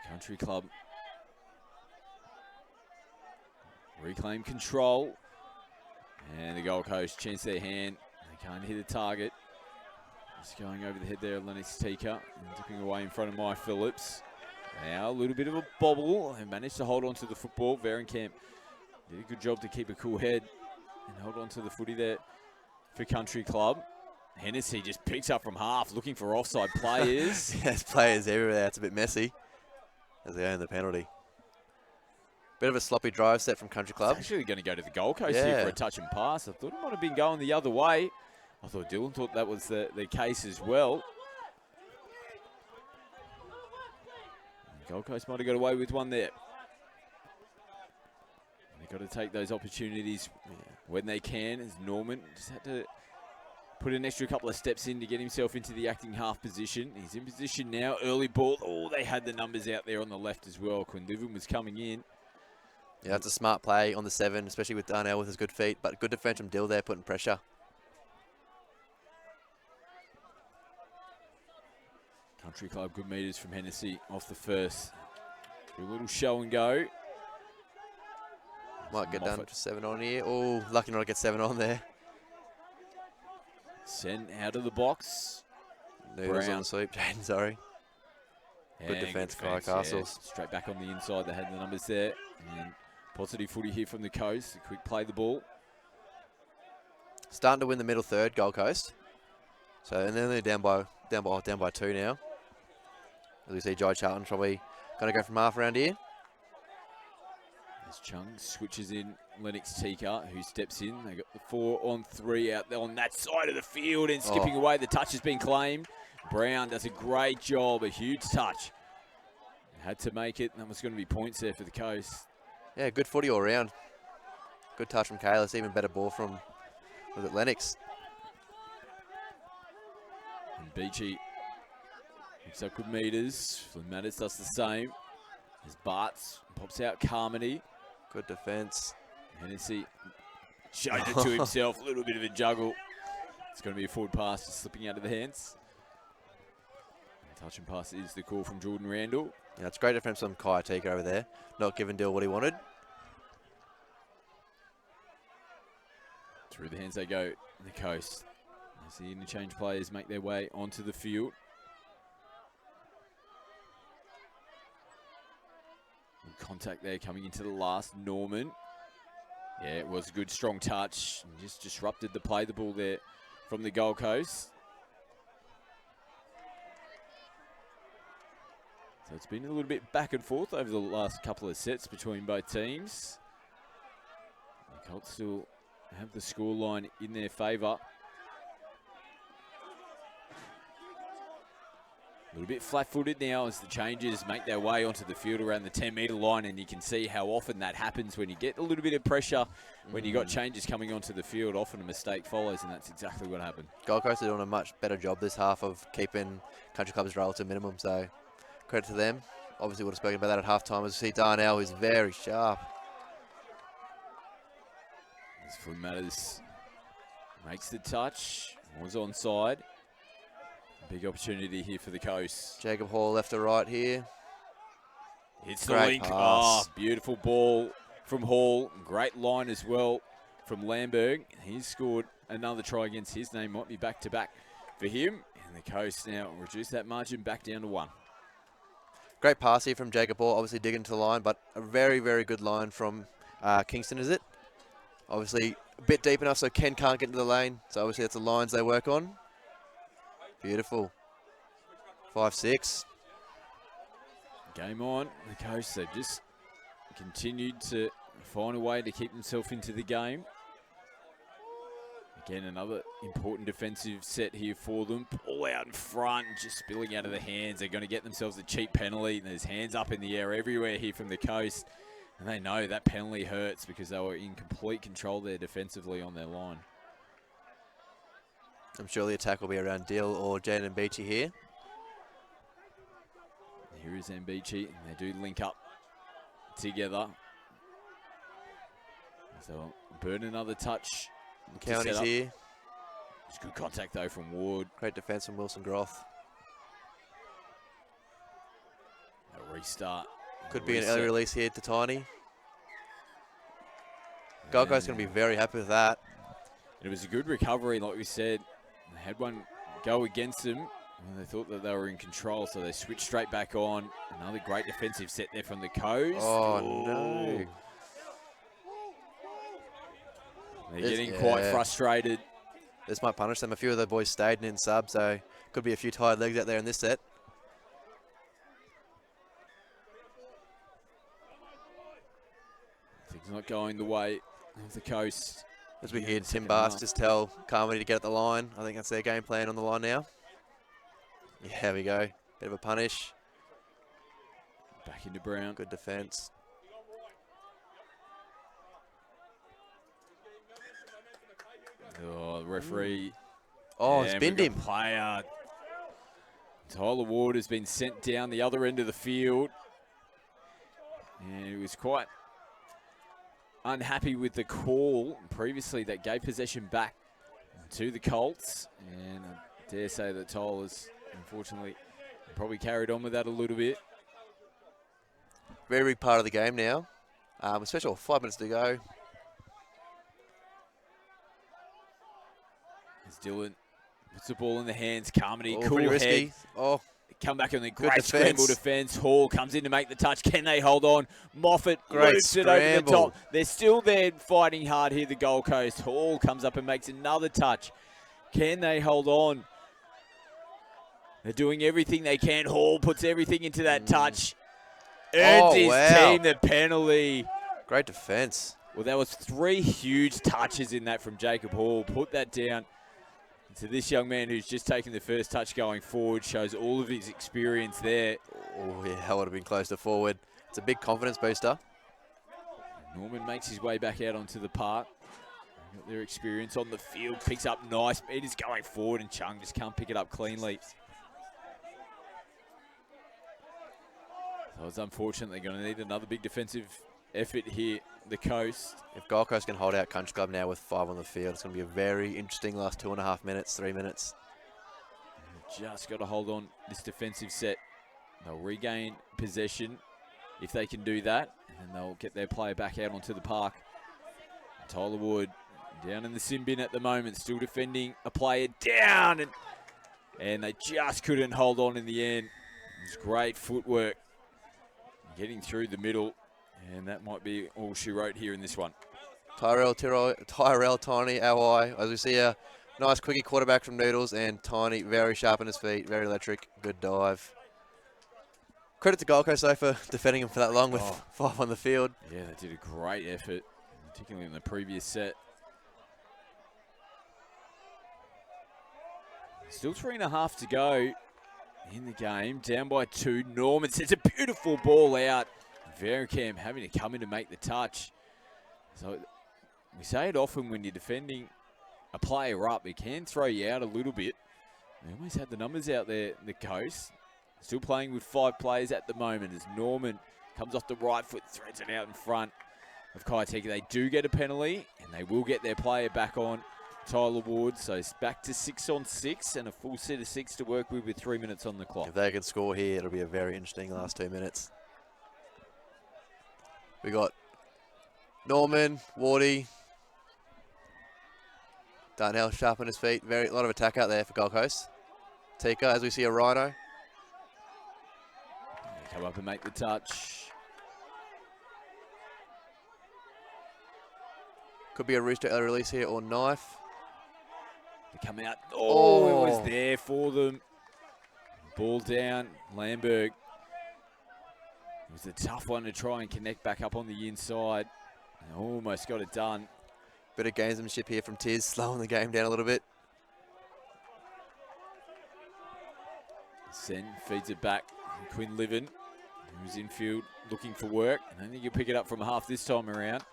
Country Club reclaim control. And the Gold Coast chance their hand. They can't hit the target. Just going over the head there of Lennox Tika and dipping away in front of Mike Phillips. Now a little bit of a bobble. They managed to hold on to the football. Verenkamp did a good job to keep a cool head and hold on to the footy there for Country Club. Hennessy just picks up from half looking for offside players. Yes, players everywhere. It's a bit messy as they own the penalty. Bit of a sloppy drive set from Country Club. It's actually going to go to the Gold Coast here for a touch and pass. I thought it might have been going the other way. I thought Dylan thought that was the case as well. The Gold Coast might have got away with one there. They've got to take those opportunities when they can. As Norman just had to put an extra couple of steps in to get himself into the acting half position. He's in position now. Early ball. Oh, they had the numbers out there on the left as well. Quinlivan was coming in. Yeah, that's a smart play on the 7, especially with Darnell with his good feet. But good defense from Dill there, putting pressure. Country Club, good meters from Hennessy off the first. A little show and go. Might get done for 7 on here. Oh, lucky not to get 7 on there. Sent out of the box. Noodles on the sweep. Jaden, sorry. Good And defense, Kaya Castles. Yeah, straight back on the inside. They had the numbers there. And positive footy here from the Coast. A quick play the ball. Starting to win the middle third, Gold Coast. So, and then they're down by 2 now. As we see, Jai Charlton probably going to go from half around here. As Chung switches in Lennox Tika, who steps in. They got the 4-on-3 out there on that side of the field and skipping away. The touch has been claimed. Brown does a great job, a huge touch. Had to make it, and that was going to be points there for the Coast. Yeah, good footy all round. Good touch from Kalis, even better ball from, was it Lennox? And Beachy picks up good meters. Flynn Matters does the same. As Bartz pops out Carmody. Good defence. Hennessy showed it to himself. A little bit of a juggle. It's going to be a forward pass just slipping out of the hands. Touch and pass is the call from Jordan Randall. Yeah, it's great defence from Kaiatika over there. Not giving Dill what he wanted. Through the hands they go, the Coast. As the interchange players make their way onto the field. Good contact there coming into the last. Norman. Yeah, it was a good strong touch. Just disrupted the play, the ball there from the Gold Coast. So it's been a little bit back and forth over the last couple of sets between both teams. The Colts still have the scoreline in their favour. A little bit flat-footed now as the changes make their way onto the field around the 10-metre line, and you can see how often that happens when you get a little bit of pressure. When you got changes coming onto the field, often a mistake follows, and that's exactly what happened. Gold Coast are doing a much better job this half of keeping Country Club's roll to minimum, so credit to them. Obviously would have spoken about that at half-time as we see Darnell is very sharp. As Flynn Matters makes the touch, was onside. Big opportunity here for the Coast. Jacob Hall left to right here. It's the Great link. pass. Oh, beautiful ball from Hall. Great line as well from Lamberg. He's scored another try against his name. Might be back-to-back for him. And the Coast now reduce that margin back down to 1. Great pass here from Jacob Hall, obviously digging to the line, but a very, very good line from Kingston, is it? Obviously a bit deep enough so Ken can't get into the lane. So obviously that's the lines they work on. Beautiful. 5-6. Game on. The Coast, they've just continued to find a way to keep themselves into the game. Again, another important defensive set here for them. Ball out in front, just spilling out of the hands. They're going to get themselves a cheap penalty. And there's hands up in the air everywhere here from the Coast. And they know that penalty hurts because they were in complete control there defensively on their line. I'm sure the attack will be around Dill or Jaden Beachy here. Here is Mbechi, and they do link up together. So burn another touch. County's here. It's good contact though from Ward. Great defence from Wilson Groth. A restart. Could be an early release here to Tiny. Gold Coast going to be very happy with that. It was a good recovery, like we said. They had one go against them. And they thought that they were in control, so they switched straight back on. Another great defensive set there from the Coast. Oh, no. They're getting quite frustrated. This might punish them. A few of the boys stayed in sub, so could be a few tired legs out there in this set. Things not going the way of the Coast. As we hear Tim Bartz just tell Carmody to get at the line. I think that's their game plan on the line now. Yeah, there we go. Bit of a punish. Back into Brown. Good defence. Oh, the referee. Oh, yeah, spinned him. Player. Tyler Ward has been sent down the other end of the field. And he was quite unhappy with the call previously that gave possession back to the Colts. And I dare say that Tyler's unfortunately probably carried on with that a little bit. Very big part of the game now. Especially with 5 minutes to go. As Dylan puts the ball in the hands, Carmody, Oh, cool pretty head. risky. Oh, Come back on the Good great scramble defence. Hall comes in to make the touch. Can they hold on? Moffat Great loops it over the scramble. top. They're still there fighting hard here, the Gold Coast. Hall comes up and makes another touch. Can they hold on? They're doing everything they can. Hall puts everything into that touch. Earns his team the penalty. great defence. Well, there was 3 huge touches in that from Jacob Hall. Put that down to this young man who's just taken the first touch going forward. Shows all of his experience there. Oh, yeah, that would have been close to forward. It's a big confidence booster. Norman makes his way back out onto the park. Got their experience on the field, picks up nice. It is going forward, and Chung just can't pick it up cleanly. So it's unfortunately going to need another big defensive effort here, the Coast. If Gold Coast can hold out Country Club now with 5 on the field, it's going to be a very interesting last 2.5 minutes, 3 minutes. Just got to hold on this defensive set. They'll regain possession if they can do that, and then they'll get their player back out onto the park. Tyler Wood down in the sin bin at the moment, still defending a player down, and they just couldn't hold on in the end. It was great footwork getting through the middle, and that might be all she wrote here in this one. Tyrell Tiny, Awai, as we see a nice quickie quarterback from Noodles, and Tiny very sharp on his feet, very electric, good dive. Credit to Gold Coast though for defending him for that long with 5 on the field. Yeah, they did a great effort, particularly in the previous set. Still 3.5 to go in the game. Down by 2. Norman sends a beautiful ball out. Vericam having to come in to make the touch. So we say it often when you're defending a player up, it can throw you out a little bit. They almost had the numbers out there, the Coast. Still playing with 5 players at the moment as Norman comes off the right foot, threads it out in front of Kaiteki. They do get a penalty, and they will get their player back on, Tyler Ward. So it's back to 6 on 6 and a full set of 6 to work with 3 minutes on the clock. If they can score here, it'll be a very interesting last 2 minutes. We got Norman, Wardy, Darnell sharp on his feet. A lot of attack out there for Gold Coast. Tika, as we see a Rhino. They come up and make the touch. Could be a Rooster early release here or knife. They come out. Oh, it was there for them. Ball down. Lamberg. It was a tough one to try and connect back up on the inside. And almost got it done. Bit of gamesmanship here from Tiz, slowing the game down a little bit. Sen feeds it back. Quinn Liven, who's infield looking for work. I don't think he'll pick it up from half this time around.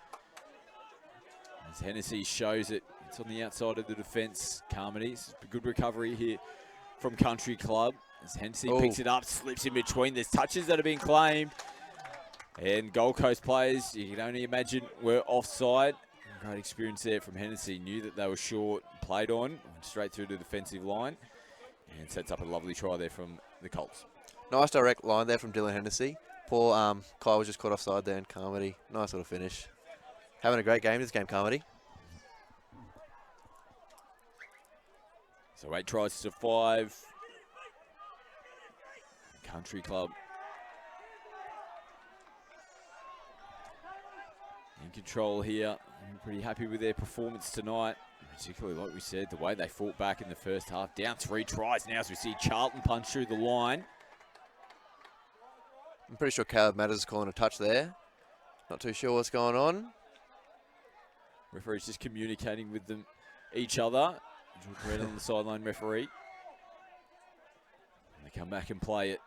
As Hennessy shows it, it's on the outside of the defence. Carmody's a good recovery here from Country Club. As Hennessy picks it up, slips in between. There's touches that have been claimed. And Gold Coast players, you can only imagine, were offside. Great experience there from Hennessy. Knew that they were short, played on, went straight through the defensive line, and sets up a lovely try there from the Colts. Nice direct line there from Dylan Hennessy. Poor Kyle was just caught offside there, and Carmody. Nice little finish. Having a great game this game, Carmody. So 8 tries to 5. Country Club in control here. I'm pretty happy with their performance tonight. Particularly, like we said, the way they fought back in the first half. Down 3 tries now as we see Charlton punch through the line. I'm pretty sure Caleb Matters is calling a touch there. Not too sure what's going on. Referee's just communicating with them, each other. George Red on the sideline referee. And they come back and play it.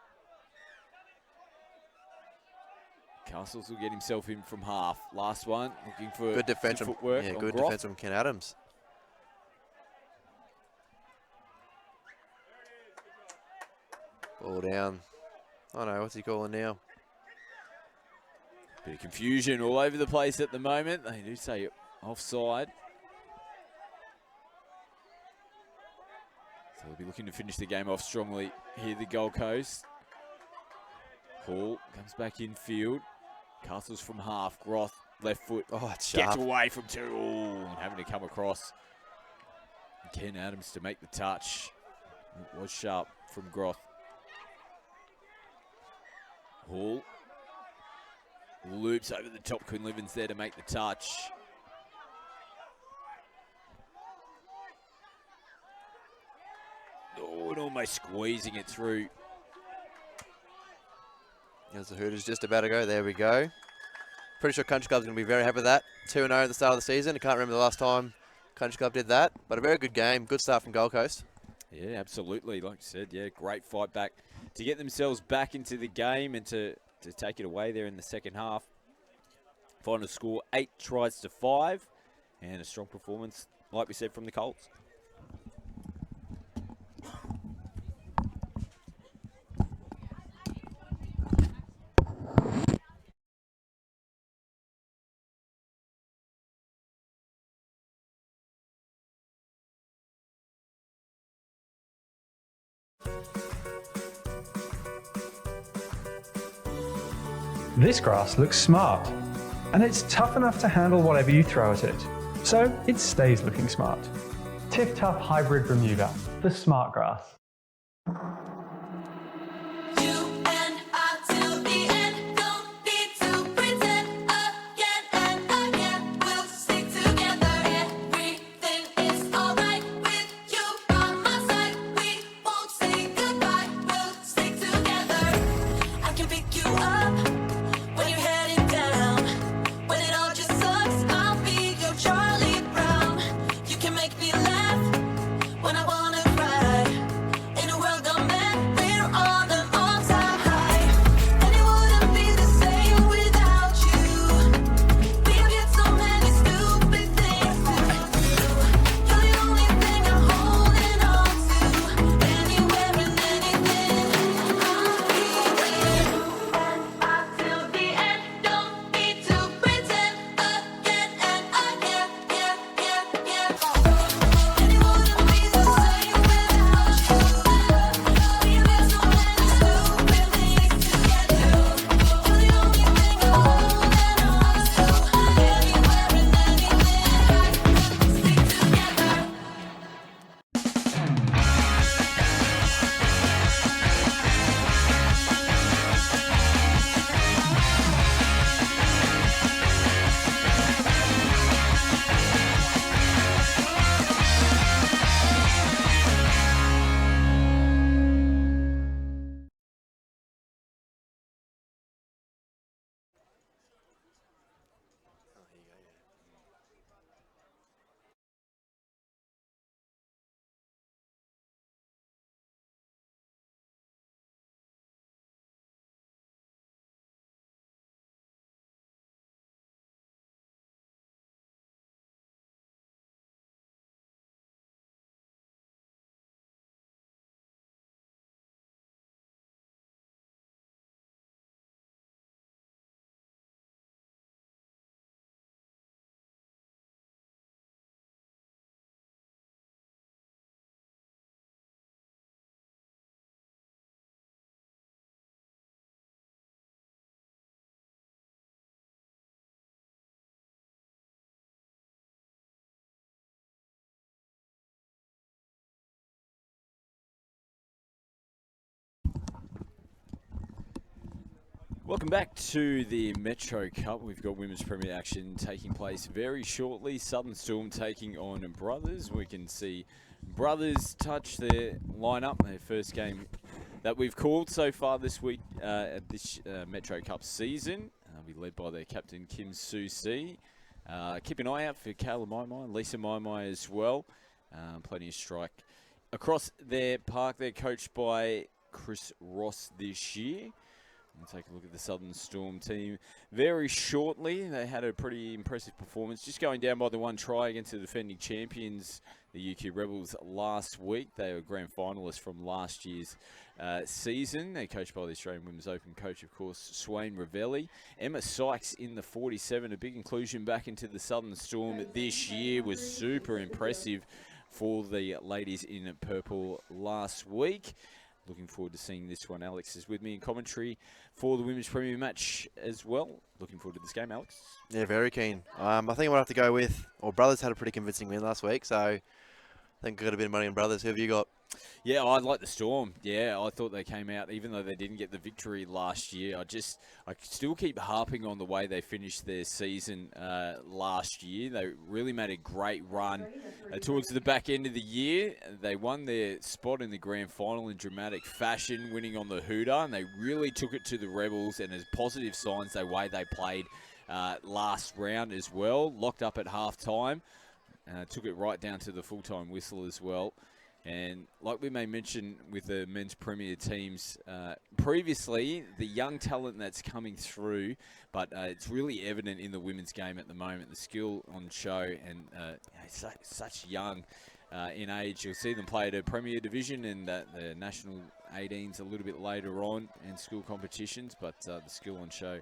Castles will get himself in from half. Last one, looking for good defense some footwork. Yeah, on good Groff. defense from Ken Adams. Ball down. Oh no, what's he calling now? Bit of confusion all over the place at the moment. They do say offside. So they'll be looking to finish the game off strongly here, the Gold Coast. Hall comes back in field. Castles from half. Groth, left foot. Oh, it's sharp. Gets away from 2. Ooh, and having to come across. Ken Adams to make the touch. It was sharp from Groth. Hall loops over the top. Quinn Livens there to make the touch. Oh, and almost squeezing it through. As the Hooters just about to go. There we go. Pretty sure Country Club's going to be very happy with that. 2-0 at the start of the season. I can't remember the last time Country Club did that. But a very good game. Good start from Gold Coast. Yeah, absolutely. Like I said, yeah, great fight back to get themselves back into the game and to take it away there in the second half. Final score 8 tries to 5, and a strong performance, like we said, from the Colts. This grass looks smart, and it's tough enough to handle whatever you throw at it, so it stays looking smart. Tiff Tough Hybrid Bermuda, the smart grass. Welcome back to the Metro Cup. We've got Women's Premier action taking place very shortly. Southern Storm taking on Brothers. We can see Brothers touch their lineup, their first game that we've called so far this week at this Metro Cup season. They'll be led by their captain, Kim Sue C. Keep an eye out for Kayla Maimai and Lisa Maimai as well. Plenty of strike across their park. They're coached by Chris Ross this year. We'll take a look at the Southern Storm team very shortly. They had a pretty impressive performance, just going down by the one try against the defending champions, the UQ Rebels, last week. They were grand finalists from last year's season. They're coached by the Australian Women's Open coach, of course, Swain Ravelli. Emma Sykes in the 47, a big inclusion back into the Southern Storm this year, was super impressive for the ladies in purple last week. Looking forward to seeing this one. Alex is with me in commentary for the Women's Premier match as well. Looking forward to this game, Alex. Yeah, very keen. I think we'll have to go with, Brothers had a pretty convincing win last week, so I think we've got a bit of money on Brothers. Who have you got? Yeah, I like the Storm. Yeah, I thought they came out, even though they didn't get the victory last year. I still keep harping on the way they finished their season last year. They really made a great run towards the back end of the year. They won their spot in the grand final in dramatic fashion, winning on the hooter, and they really took it to the Rebels, and as positive signs the way they played last round as well. Locked up at half-time, took it right down to the full-time whistle as well. And like we may mention with the men's premier teams previously, the young talent that's coming through, but it's really evident in the women's game at the moment, the skill on show, and such young in age. You'll see them play at a premier division and the national 18s a little bit later on in school competitions, but the skill on show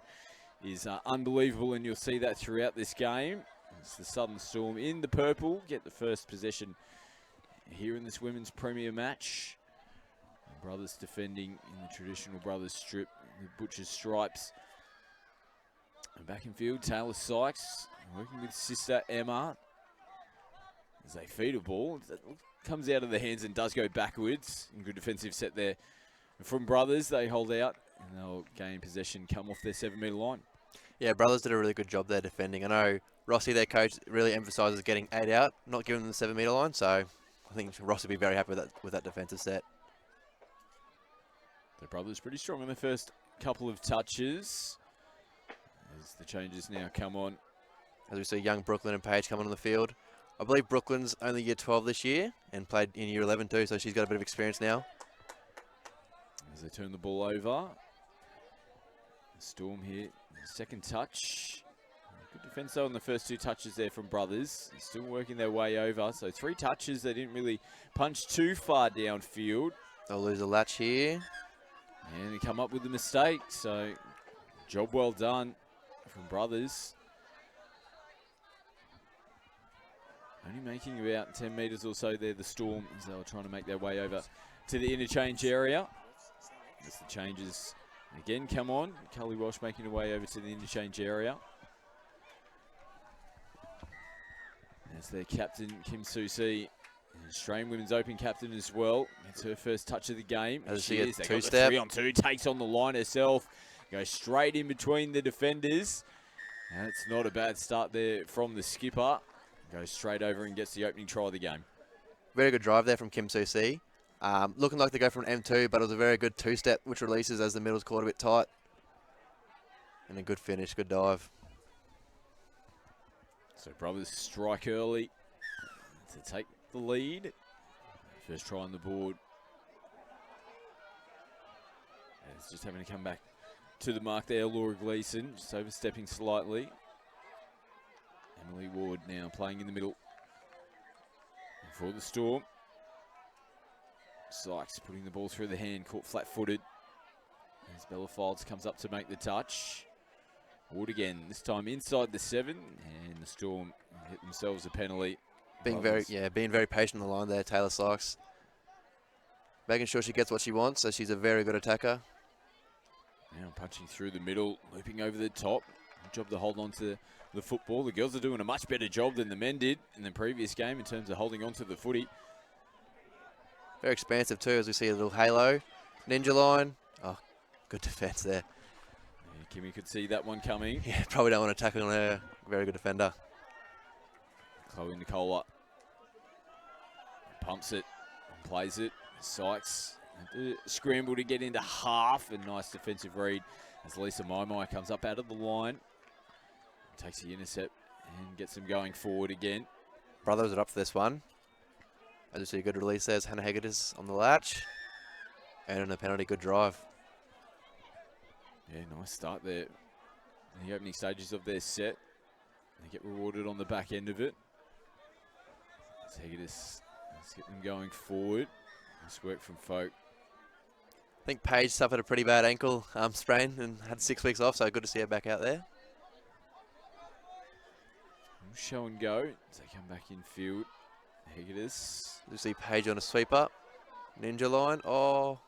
is unbelievable, and you'll see that throughout this game. It's the Southern Storm in the purple, get the first possession here in this women's premier match. The brothers defending in the traditional brothers strip, the butcher's stripes. And back in field, Taylor Sykes working with sister Emma as they feed a ball. That comes out of the hands and does go backwards. And good defensive set there from brothers. They hold out and they'll gain possession, come off their 7-metre line. Yeah, brothers did a really good job there defending. I know Rossi, their coach, really emphasises getting 8 out, not giving them the 7-metre line. So I think Ross would be very happy with that defensive set. The brothers pretty strong in the first couple of touches. As the changes now come on. As we see young Brooklyn and Paige coming on the field. I believe Brooklyn's only year 12 this year and played in year 11 too, so she's got a bit of experience now. As they turn the ball over. Storm here, second touch. Good defence though on the first 2 touches there from brothers. Still working their way over. So 3 touches. They didn't really punch too far downfield. They'll lose a latch here. And they come up with a mistake. So job well done from brothers. Only making about 10 metres or so there, the Storm, as they were trying to make their way over to the interchange area. As the changes again come on. Cully Walsh making her way over to the interchange area. As their captain, Kim Susi, Australian Women's Open captain as well. Gets her first touch of the game. As she is. gets They got the 3-on-2, takes on the line herself. Goes straight in between the defenders. And it's not a bad start there from the skipper. Goes straight over and gets the opening try of the game. Very good drive there from Kim Susi. Looking like they go for an M2, but it was a very good 2-step, which releases as the middle's caught a bit tight. And a good finish, good dive. So brothers strike early to take the lead. First try on the board. And it's just having to come back to the mark there. Laura Gleeson just overstepping slightly. Emily Ward now playing in the middle for the Storm. Sykes putting the ball through the hand, caught flat-footed. As Bella Fields comes up to make the touch. Ward again, this time inside the 7, and the Storm hit themselves a penalty. Being very patient on the line there, Taylor Sykes. Making sure she gets what she wants, so she's a very good attacker. Now punching through the middle, looping over the top. Good job to hold on to the football. The girls are doing a much better job than the men did in the previous game in terms of holding on to the footy. Very expansive too, as we see a little halo. Ninja line. Oh, good defence there. Yeah, Kimmy could see that one coming. Yeah, probably don't want to tackle on her. Very good defender. Chloe Nicola pumps it, plays it. Sykes scramble to get into half. A nice defensive read as Lisa Maimai comes up out of the line. Takes the intercept and gets them going forward again. Brothers are up for this one. As you see, a good release there. Hannah Hegedus on the latch. And on a penalty, good drive. Yeah, nice start there. In the opening stages of their set. They get rewarded on the back end of it. Hegedus, let's get them going forward. Nice work from Folk. I think Paige suffered a pretty bad ankle sprain and had 6 weeks off, so good to see her back out there. Show and go as they come back in field. Hegedus. You see Paige on a sweeper. Ninja line. Oh.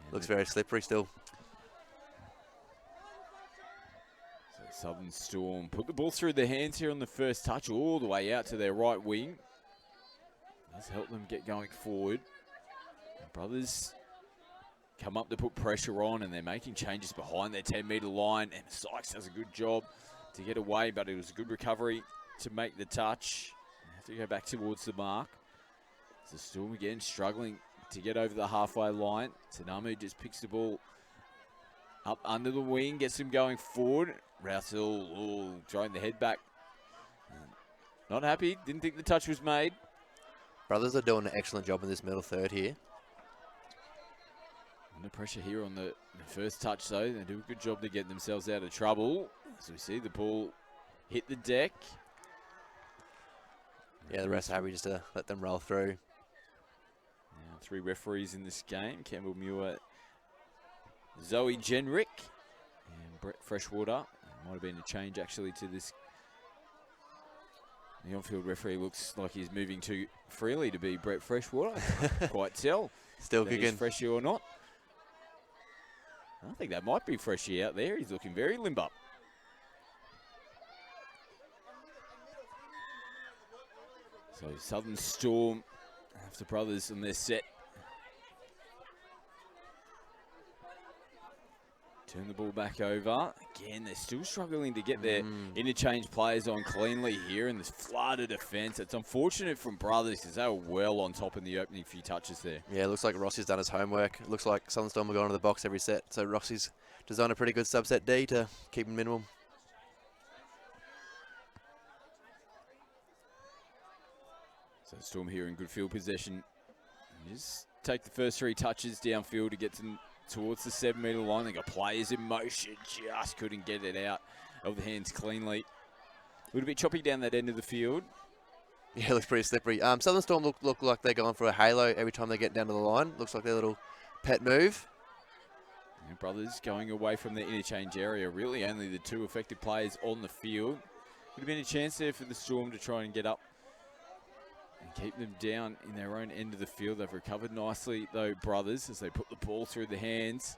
And Looks very slippery still. So Southern Storm put the ball through their hands here on the first touch, all the way out to their right wing. Let's help them get going forward. The brothers come up to put pressure on, and they're making changes behind their 10-metre line. And Sykes does a good job to get away, but it was a good recovery to make the touch. They have to go back towards the mark. So Storm again struggling to get over the halfway line. Tanamu just picks the ball up under the wing, gets him going forward. Russell throwing the head back. Not happy, didn't think the touch was made. Brothers are doing an excellent job in this middle third here. Under pressure here on the first touch, though. They do a good job to get themselves out of trouble. So we see the ball hit the deck. Yeah, the rest are happy just to let them roll through. Now 3 referees in this game. Campbell Muir, Zoe Jenrick, and Brett Freshwater. Might have been a change, actually, to this. The on-field referee looks like he's moving too freely to be Brett Freshwater. I can't quite tell Still if that is kicking. Freshie or not. I think that might be Freshie out there. He's looking very limber. So Southern Storm have the Brothers on their set. Turn the ball back over. Again, they're still struggling to get their interchange players on cleanly here in this flooded defence. It's unfortunate from Brothers because they were well on top in the opening few touches there. Yeah, it looks like Rossi's done his homework. It looks like Southern Storm will go into the box every set. So Rossi's designed a pretty good subset D to keep him minimum. So Storm here in good field possession. Just take the first 3 touches downfield to get towards the 7-metre line. They got players in motion, just couldn't get it out of the hands cleanly. A little bit choppy down that end of the field. Yeah, it looks pretty slippery. Southern Storm look like they're going for a halo every time they get down to the line. Looks like their little pet move. And Brothers going away from the interchange area. Really only the 2 effective players on the field. Would have been a chance there for the Storm to try and get up and keep them down in their own end of the field. They've recovered nicely, though, Brothers, as they put the ball through the hands.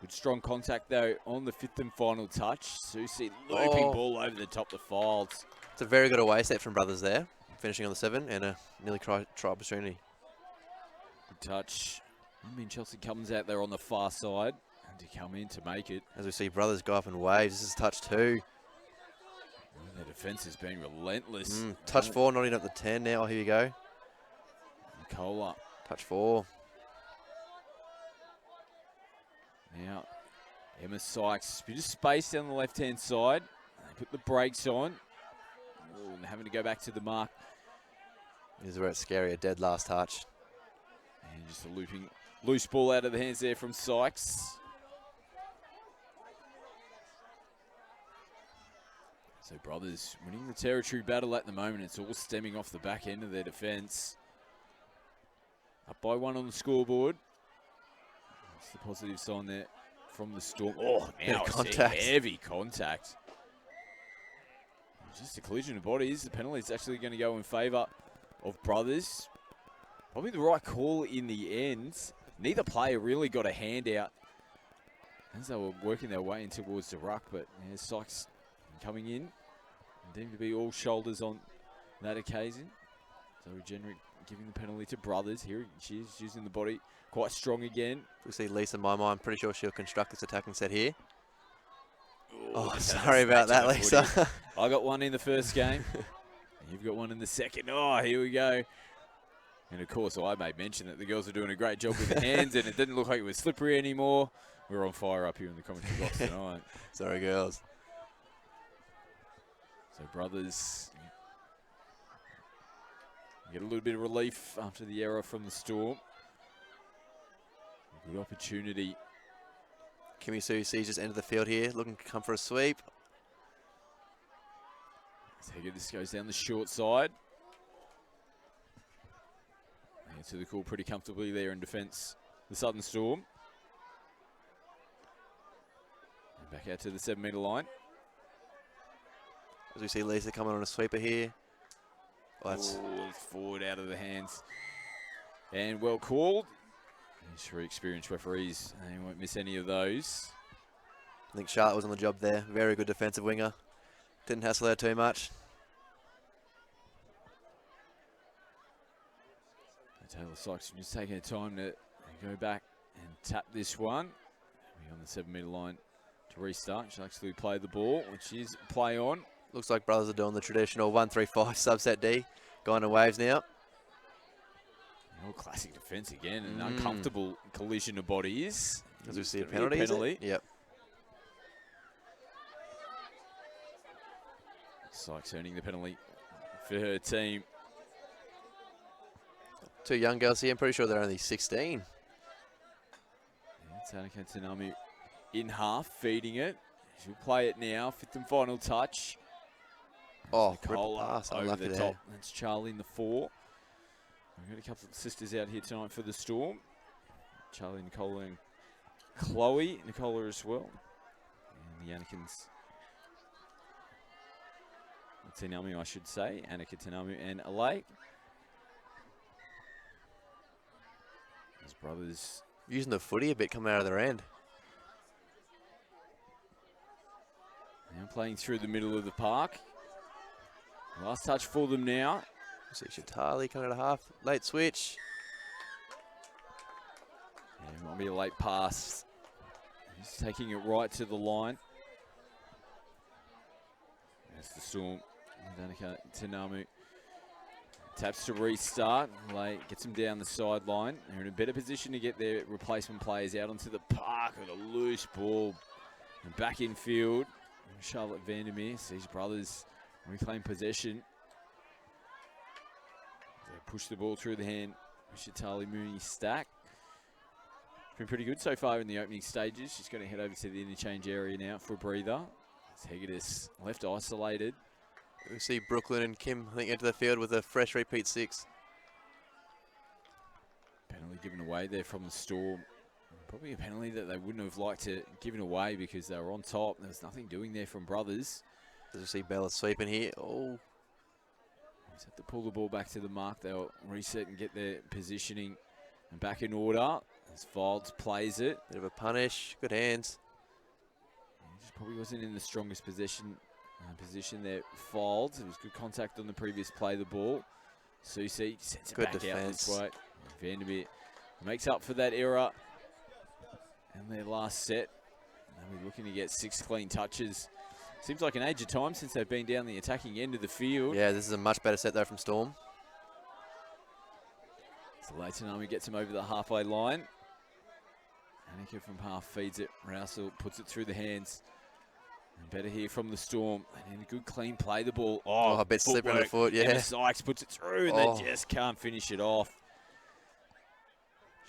Good strong contact, though, on the 5th and final touch. Susie looping ball over the top of the files. It's a very good away set from Brothers there. Finishing on the 7 and a nearly try opportunity. Good touch. I mean, Chelsea comes out there on the far side and to come in to make it. As we see Brothers go up in waves. This is touch 2. Their defence has been relentless. Touch 4, not even up the 10 now. Oh, here you go. Nicola. Touch 4. Now, Emma Sykes, bit of space down the left-hand side. They put the brakes on. Ooh, and having to go back to the mark. This is where it's scary, a dead last touch. And just a looping loose ball out of the hands there from Sykes. So Brothers winning the territory battle at the moment. It's all stemming off the back end of their defence. Up by 1 on the scoreboard. That's the positive sign there from the Storm. Oh, now contact. Heavy contact. Just a collision of bodies. The penalty is actually going to go in favour of Brothers. Probably the right call in the end. Neither player really got a hand out as they were working their way in towards the ruck, but yeah, Sykes coming in and deemed to be all shoulders on that occasion. So Generic giving the penalty to Brothers. Here she is using the body quite strong again. We see Lisa Mama. I'm pretty sure she'll construct this attacking set here. Ooh, Oh, that's sorry a about that, snatch of the Lisa. footy. I got one in the first game. And you've got one in the second. Oh, here we go. And of course, I made mention that the girls are doing a great job with the hands, and it didn't look like it was slippery anymore. We're on fire up here in the commentary box tonight. Sorry, girls. So Brothers get a little bit of relief after the error from the Storm. Good opportunity. Kimmy Susie just entered the field here, looking to come for a sweep. So this goes down the short side. And to the cool pretty comfortably there in defence. The Southern Storm. And back out to the 7-metre line. As we see Lisa coming on a sweeper here. Oh, that's It's forward out of the hands. And well called. These 3 experienced referees, they won't miss any of those. I think Charlotte was on the job there. Very good defensive winger. Didn't hassle her too much. Taylor Sykes just taking her time to go back and tap this one. Be on the 7-metre line to restart. She'll actually play the ball, which is play on. Looks like Brothers are doing the traditional 1-3-5 subset D. Going to waves now. Oh, classic defence again, an uncomfortable collision of bodies. As we see a It's gonna be penalty. Is it? Yep. Sykes earning the penalty for her team. Two young girls here. I'm pretty sure they're only 16. It's Annika Tanamu in half, feeding it. She'll play it now. Fifth and final touch. Oh, Nicola ripple pass. over Unlucky the there. top. That's Charlie in the 4. We've got a couple of sisters out here tonight for the Storm. Charlie, Nicola, and Chloe. Nicola as well. And the Annikins. Tanamu, I should say. Annika Tanamu and Alay. His brothers. Using the footy a bit coming out of their end. Now playing through the middle of the park. Last touch for them now. See Shatali coming out of half. Late switch. Yeah, might be a late pass. He's taking it right to the line. That's the Storm. Danica Tanamu taps to restart. Late gets him down the sideline. They're in a better position to get their replacement players out onto the park with a loose ball. And back in field. Charlotte Vandermeer sees brothers reclaim possession. They push the ball through the hand of Shatali Mooney Stack. It's been pretty good so far in the opening stages. She's going to head over to the interchange area now for a breather. Hegedus left isolated. We see Brooklyn and Kim, I think, enter the field with a fresh repeat 6. Penalty given away there from the Storm. Probably a penalty that they wouldn't have liked to given away because they were on top. There was nothing doing there from brothers. Does you see Bella sweeping here? Oh, Just have to pull the ball back to the mark. They'll reset and get their positioning and back in order. As Folds plays it. bit of a punish. Good hands. He just probably wasn't in the strongest position there. Folds. It was good contact on the previous play. The ball. Susi sends it Good back defense. out this way. Vanderbilt makes up for that error. And their last set. They'll be looking to get 6 clean touches. Seems like an age of time since they've been down the attacking end of the field. Yeah, this is a much better set though from Storm. So Leighton gets him over the halfway line. Annika from half feeds it. Rousel puts it through the hands. And better here from the Storm. And a good clean play the ball. Oh, a bit slippery on the foot, yeah. Emma Sykes puts it through and Oh. they just can't finish it off.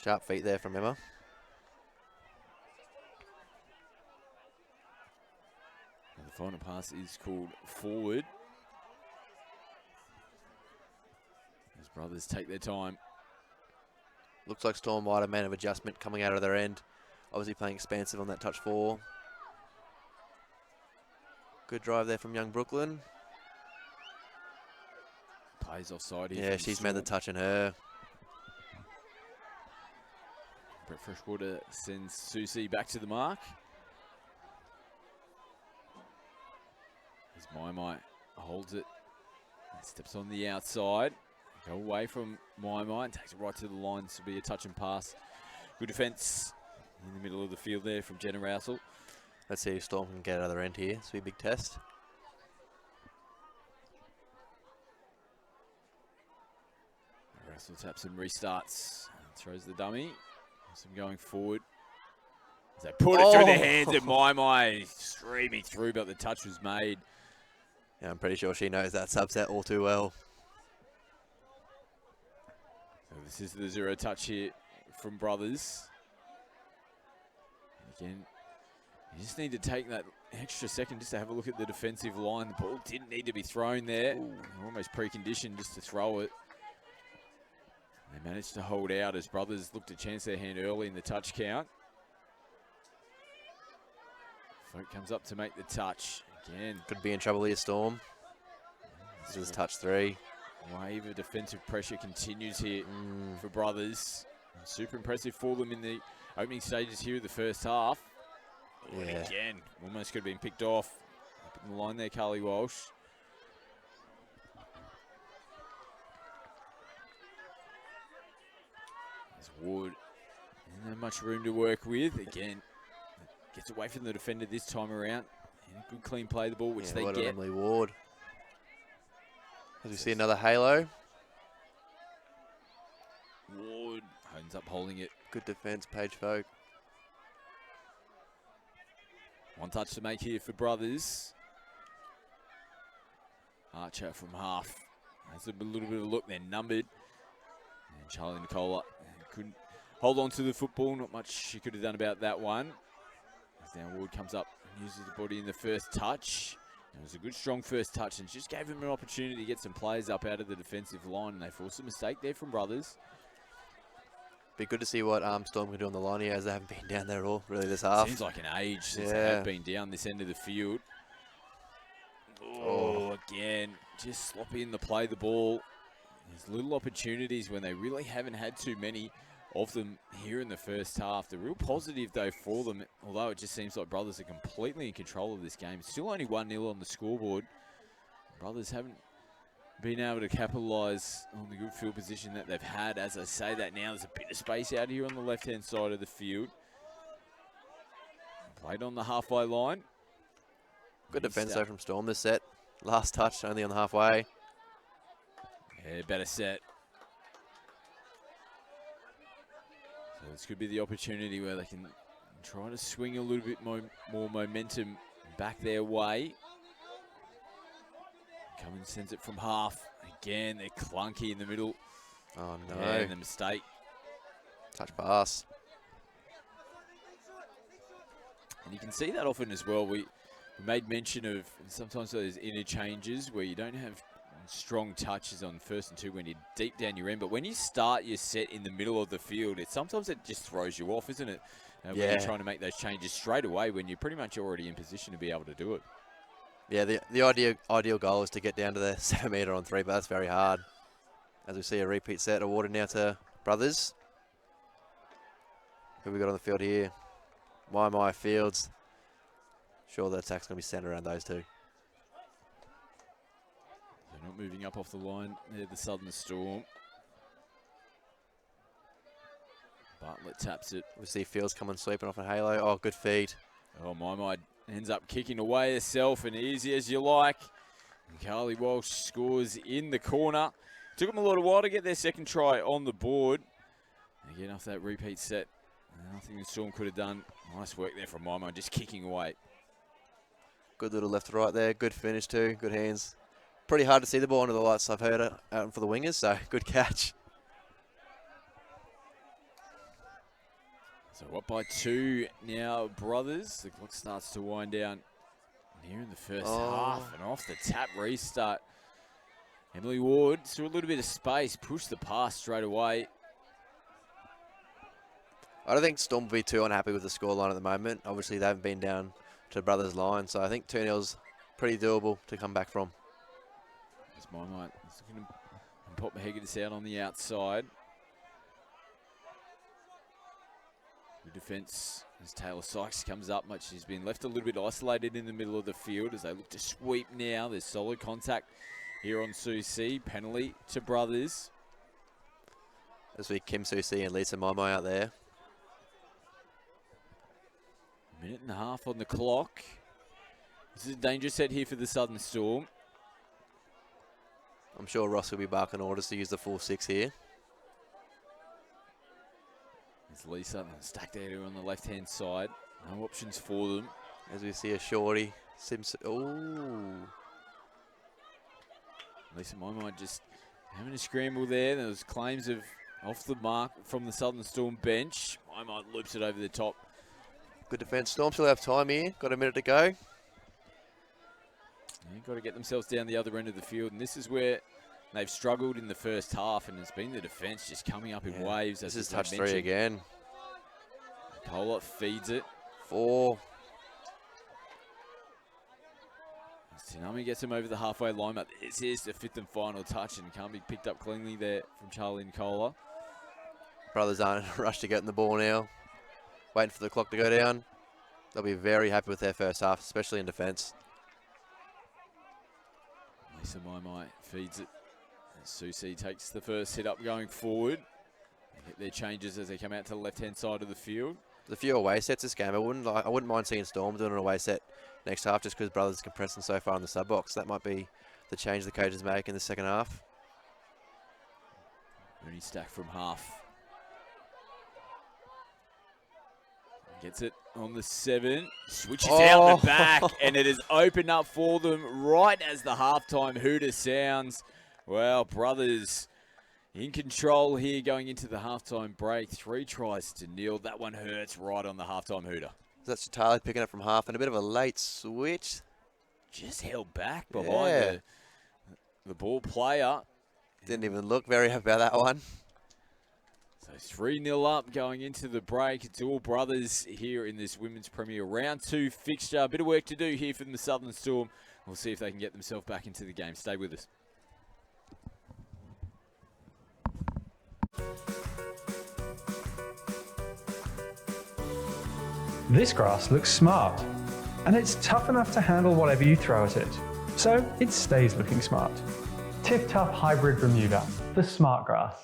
Sharp feet there from Emma. And the final pass is called forward. As brothers take their time. Looks like Storm might have man of adjustment coming out of their end. Obviously playing expansive on that touch 4. Good drive there from young Brooklyn. Plays offside here. Yeah, from she's made the Storm. touch in her. Brett Freshwater sends Susie back to the mark. As Mai holds it and steps on the outside. Go away from Mai and takes it right to the line. This will be a touch and pass. Good defence in the middle of the field there from Jenna Rousel. Let's see if Storm can get out of their end here. This will be a big test. Rousel taps and restarts. Throws the dummy. Some going forward. As they put it through their hands at Mai streaming through, but the touch was made. Yeah, I'm pretty sure she knows that subset all too well. So this is the 0 touch here from brothers. And again, you just need to take that extra second just to have a look at the defensive line. The ball didn't need to be thrown there. Almost preconditioned just to throw it. They managed to hold out as brothers looked to chance their hand early in the touch count. Folk comes up to make the touch. Again, Could be in trouble here, Storm. This is touch 3. wave of defensive pressure continues here for brothers. Super impressive for them in the opening stages here of the first half. Oh, and Yeah. again, almost could have been picked off. Up in the line there, Carly Walsh. There's Wood. Isn't there much room to work with? Again, gets away from the defender this time around. And a good clean play the ball, which Yeah, they well done, get. Emily Ward. As we see another halo. Ward ends up holding it. Good defense, Paige Folk. One touch to make here for brothers. Archer from half. Has a little bit of a look. They're numbered. And Charlie Nicola couldn't hold on to the football. Not much she could have done about that one. As now Ward comes up and uses the body in the first touch. It was a good, strong first touch and just gave him an opportunity to get some players up out of the defensive line. And they forced a mistake there from Brothers. Be good to see what Storm can do on the line here, as they haven't been down there at all, really, this half. Seems like an age since they have been down this end of the field. Oh, again, just sloppy in the play the ball. There's little opportunities when they really haven't had too many of them here in the first half. The real positive, though, for them, although it just seems like Brothers are completely in control of this game. Still only 1-0 on the scoreboard. Brothers haven't been able to capitalise on the good field position that they've had. As I say that now, there's a bit of space out here on the left-hand side of the field. Played on the halfway line. Good defence though from Storm this set. Last touch only on the halfway. Yeah, better set. So this could be the opportunity where they can try to swing a little bit more momentum back their way. Cummins sends it from half. Again, they're clunky in the middle. Oh no. Yeah, and the mistake. Touch pass. And you can see that often as well. We made mention of sometimes those interchanges where you don't have strong touches on first and two when you're deep down your end. But when you start your set in the middle of the field, sometimes it just throws you off, isn't it? When you're trying to make those changes straight away when you're pretty much already in position to be able to do it. Yeah, the ideal goal is to get down to the 7 metre on 3, but that's very hard. As we see a repeat set awarded now to Brothers. Who we got on the field here? My Fields. Sure, the attack's going to be centered around those two. They're not moving up off the line. They're the Southern Storm. Bartlett taps it. We see Fields coming sweeping off a halo. Oh, good feed. Oh, my ends up kicking away herself, and easy as you like. And Carly Walsh scores in the corner. Took them a little while to get their second try on the board. Again, off that repeat set, nothing the Storm could have done. Nice work there from Maimai, just kicking away. Good little left to right there. Good finish too. Good hands. Pretty hard to see the ball under the lights, I've heard, out for the wingers, so good catch. So up by 2 now, Brothers. The clock starts to wind down here in the first half, and off the tap restart. Emily Ward saw a little bit of space, pushed the pass straight away. I don't think Storm will be too unhappy with the scoreline at the moment. Obviously, they haven't been down to Brothers' line, so I think 2-0's pretty doable to come back from. It's Maimai. He's looking to pop Hegadis out on the outside. The defence as Taylor Sykes comes up much. She's been left a little bit isolated in the middle of the field as they look to sweep now. There's solid contact here on Susie. Penalty to Brothers. As we Kim Susie and Lisa Maimai out there. Minute and a half on the clock. This is a dangerous set here for the Southern Storm. I'm sure Ross will be barking orders to use the full 6 here. There's Lisa stacked there on the left-hand side. No options for them. As we see a shorty. Simpson. Ooh. Lisa Maimai just having a scramble there. There was claims of off the mark from the Southern Storm bench. Maimai loops it over the top. Good defence. Storm still have time here. Got a minute to go. Got to get themselves down the other end of the field, and this is where they've struggled in the first half, and it's been the defence just coming up in waves. This is touch 3 again. Polar feeds it. 4. Tsunami gets him over the halfway line, but this is the 5th and final touch, and can't be picked up cleanly there from Charlie Nicola. Brothers aren't in a rush to get in the ball now. Waiting for the clock to go down. They'll be very happy with their first half, especially in defence. Lisa Maimai feeds it. And Susie takes the first hit up going forward. They get their changes as they come out to the left-hand side of the field. There's a few away sets this game. I wouldn't mind seeing Storm doing an away set next half just because Brothers are compressing so far in the sub box. That might be the change the coaches make in the second half. Rooney Stack from half. Gets it on the 7, switches out the back, and it is opened up for them right as the halftime hooter sounds. Well, Brothers In control here going into the halftime break. 3 tries to 0. That one hurts right on the halftime hooter. That's Charlie picking up from half and a bit of a late switch. Just held back behind the ball player. Didn't even look very happy about that one. So 3-0 up going into the break. It's all brothers here in this Women's Premier Round 2 fixture. A bit of work to do here from the Southern Storm. We'll see if they can get themselves back into the game. Stay with us. This grass looks smart, and it's tough enough to handle whatever you throw at it, so it stays looking smart. Tip Tough Hybrid Bermuda, the smart grass.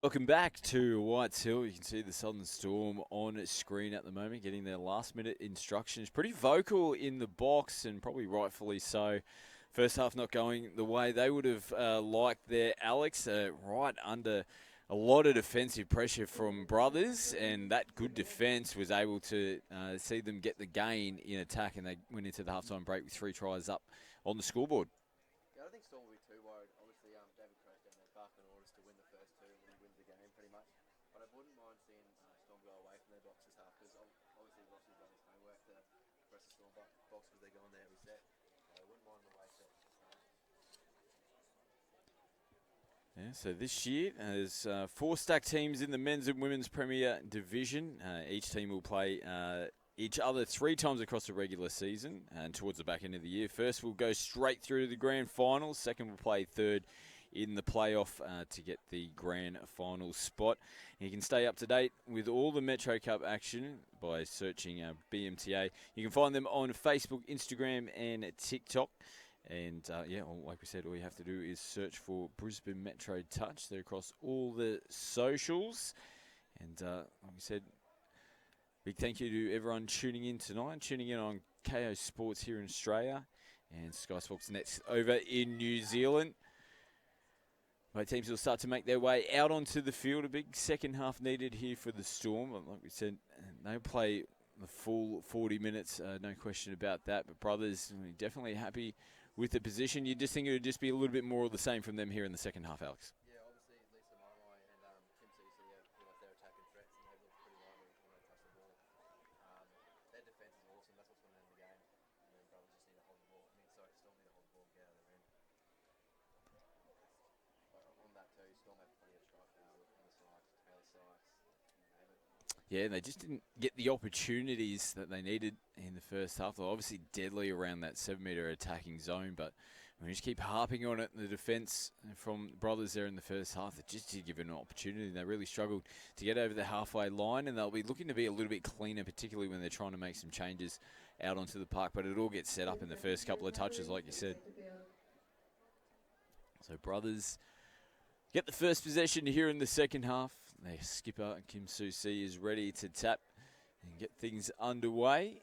Welcome back to Whites Hill. You can see the Southern Storm on screen at the moment, getting their last-minute instructions. Pretty vocal in the box, and probably rightfully so. First half not going the way they would have liked there. Alex, right under a lot of defensive pressure from Brothers, and that good defence was able to see them get the gain in attack, and they went into the halftime break with 3 tries up on the scoreboard. Yeah, I don't think Storm will be too worried. Obviously, David Crowe's down there barking orders to win the first 2 when he wins the game, pretty much. But I wouldn't mind seeing Storm go away from their boxes half, because obviously Rossi's done his homework to press the Storm box because they're going there every set. I wouldn't mind the way set. Yeah, so this year, there's 4 stacked teams in the men's and women's Premier Division. Each team will play each other 3 times across the regular season and towards the back end of the year. First, we'll go straight through to the grand finals. Second, we'll play third in the playoff to get the grand final spot. And you can stay up to date with all the Metro Cup action by searching BMTA. You can find them on Facebook, Instagram, and TikTok. And, like we said, all you have to do is search for Brisbane Metro Touch. They're across all the socials. And, like we said, big thank you to everyone tuning in tonight, tuning in on KO Sports here in Australia and Sky Sports Net over in New Zealand. Both teams will start to make their way out onto the field. A big second half needed here for the Storm. Like we said, they'll play the full 40 minutes, no question about that. But Brothers, definitely happy with the position. You just think it would just be a little bit more of the same from them here in the second half, Alex? Yeah, obviously Lisa Marmai and Kim Cecil, their attacking threats, and they look pretty lively when they touch the ball. Their defence is awesome. That's what's going to win the game. And then Brothers just need to hold the ball. Storm need to hold the ball and get out of their end. On that too, Storm have plenty of strike power on the side. Taylor Sykes, name it. Yeah, they just didn't get the opportunities that they needed in the first half. They're obviously deadly around that 7-metre attacking zone, but we just keep harping on it. The defence from Brothers there in the first half, they just did give it an opportunity. They really struggled to get over the halfway line, and they'll be looking to be a little bit cleaner, particularly when they're trying to make some changes out onto the park. But it all gets set up in the first couple of touches, like you said. So Brothers get the first possession here in the second half. Their skipper, Kim Soo-si, is ready to tap and get things underway.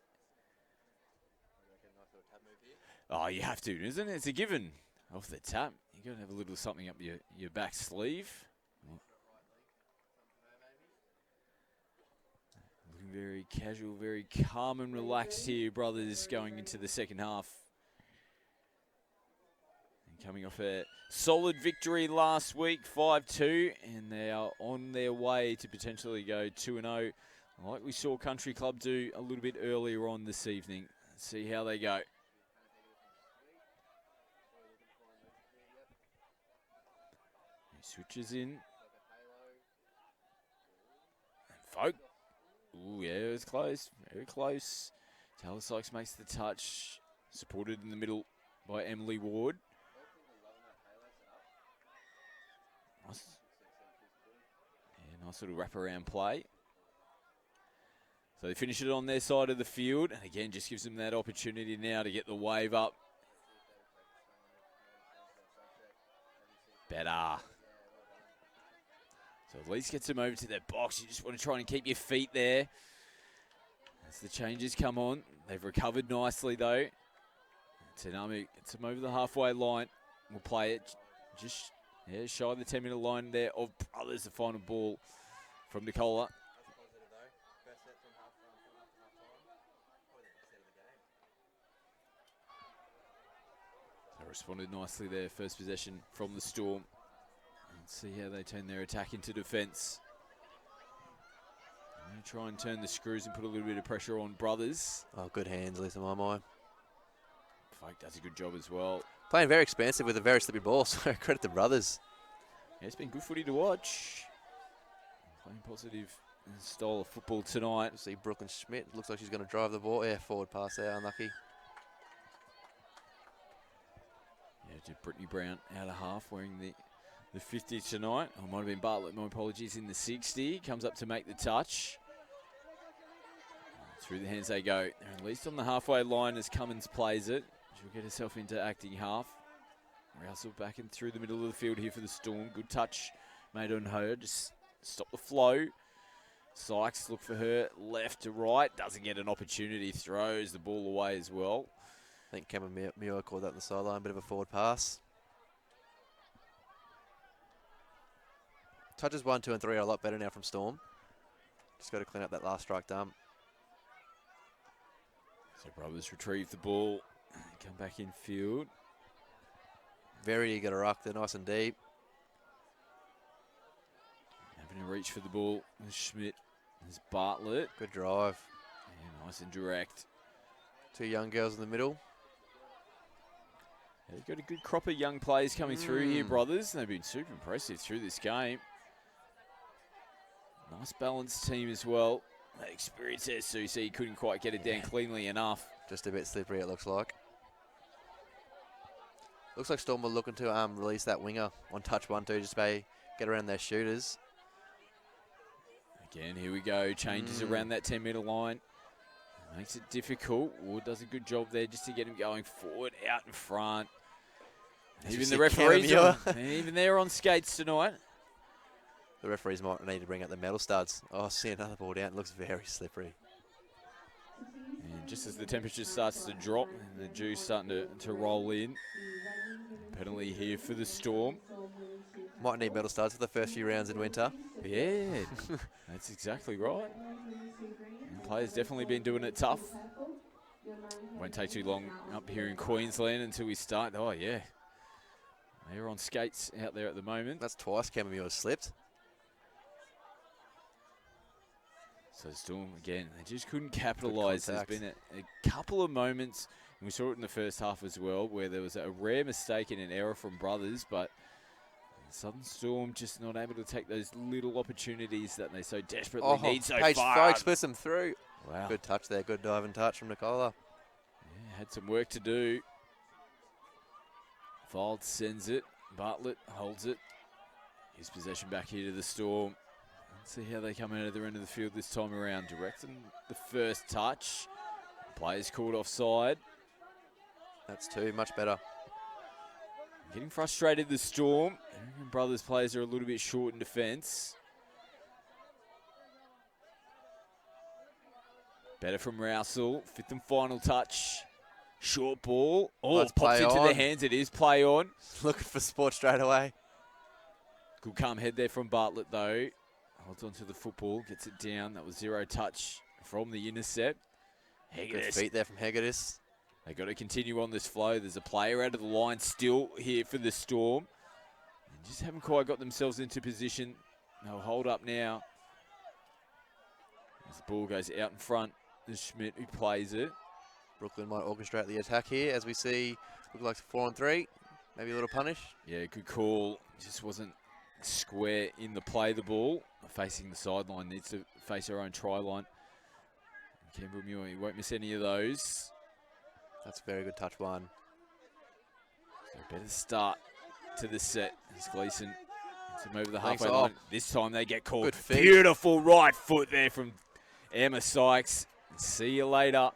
Oh, you have to, isn't it? It's a given. Off the tap. You've got to have a little something up your back sleeve. Looking very casual, very calm and relaxed here, brothers, going into the second half. And coming off a solid victory last week, 5-2, and they are on their way to potentially go 2-0, like we saw Country Club do a little bit earlier on this evening. Let's see how they go. He switches in. And Folk. Ooh, yeah, it was close. Very close. Taylor Sykes makes the touch. Supported in the middle by Emily Ward. Nice. Yeah, nice little wraparound play. So they finish it on their side of the field. And again, just gives them that opportunity now to get the wave up. Better. So at least gets them over to that box. You just want to try and keep your feet there. As the changes come on. They've recovered nicely though. Tanami gets them over the halfway line. We'll play it just shy of the 10-minute line there of Brothers. The final ball from Nicola. They responded nicely there. First possession from the Storm. See how they turn their attack into defence. Try and turn the screws and put a little bit of pressure on Brothers. Oh, good hands, Lisa Maimai. Folk does a good job as well. Playing very expansive with a very slippy ball, so credit to Brothers. Yeah, it's been good footy to watch. Playing positive style of football tonight. See Brooklyn Schmidt, looks like she's going to drive the ball. Yeah, forward pass there, unlucky. Yeah, to Brittany Brown out of half, wearing the 50 tonight. Oh, might have been Bartlett, my apologies, in the 60. Comes up to make the touch. Through the hands they go. They're at least on the halfway line as Cummins plays it. She'll get herself into acting half. Russell back in through the middle of the field here for the Storm. Good touch made on her. Just stop the flow. Sykes look for her left to right. Doesn't get an opportunity. Throws the ball away as well. I think Cameron Muir called that on the sideline. Bit of a forward pass. Touches 1, 2, and 3 are a lot better now from Storm. Just got to clean up that last strike dump. So Brothers retrieve the ball. Come back in field. Very eager to ruck. They're nice and deep. Having to reach for the ball. There's Schmidt. There's Bartlett. Good drive. Yeah, nice and direct. Two young girls in the middle. Yeah, they've got a good crop of young players coming through here, Brothers. They've been super impressive through this game. Nice balanced team as well. That experience there, Susie, couldn't quite get it down cleanly enough. Just a bit slippery, it looks like. Looks like Storm were looking to release that winger on touch 1-2, just by get around their shooters. Again, here we go. Changes around that 10-metre line. Makes it difficult. Ward does a good job there just to get him going forward, out in front. Even the referees, even they're on skates tonight. The referees might need to bring out the metal studs. Oh, see another ball down. It looks very slippery. And just as the temperature starts to drop and the dew's starting to roll in, penalty here for the Storm. Might need metal studs for the first few rounds in winter. Yeah, that's exactly right. And players definitely been doing it tough. Won't take too long up here in Queensland until we start. Oh, yeah. They're on skates out there at the moment. That's twice Cameron Muir has slipped. So Storm, again, they just couldn't capitalise. There's been a couple of moments, and we saw it in the first half as well, where there was a rare mistake and an error from Brothers, but Southern Storm just not able to take those little opportunities that they so desperately need so Paige far. Folkes puts them through. Wow. Good touch there. Good dive and touch from Nicola. Yeah, had some work to do. Fold sends it. Bartlett holds it. His possession back here to the Storm. Let's see how they come out of the end of the field this time around. Directing the first touch. Players called offside. That's two. Much better. Getting frustrated, the Storm. American Brothers players are a little bit short in defence. Better from Rousel. 5th and final touch. Short ball. Oh, Let's pops play into on. the hands. It is play on. Looking for sport straight away. Good calm head there from Bartlett, though. Holds on to the football. Gets it down. That was 0 touch from the intercept. Good Hegedus. feet there from Hegedus. They got to continue on this flow. There's a player out of the line still here for the Storm. They just haven't quite got themselves into position. They'll hold up now. As the ball goes out in front, there's Schmidt who plays it. Brooklyn might orchestrate the attack here as we see, look like 4-on-3. Maybe a little punish. Yeah, good call. Just wasn't square in the play the ball. Facing the sideline, needs to face her own try line. Campbell Muir, he won't miss any of those. That's a very good touch one. So better start to the set as Gleeson gets him over the Thanks, halfway off. line. This time they get called. Good feet. Beautiful right foot there from Emma Sykes. See you later.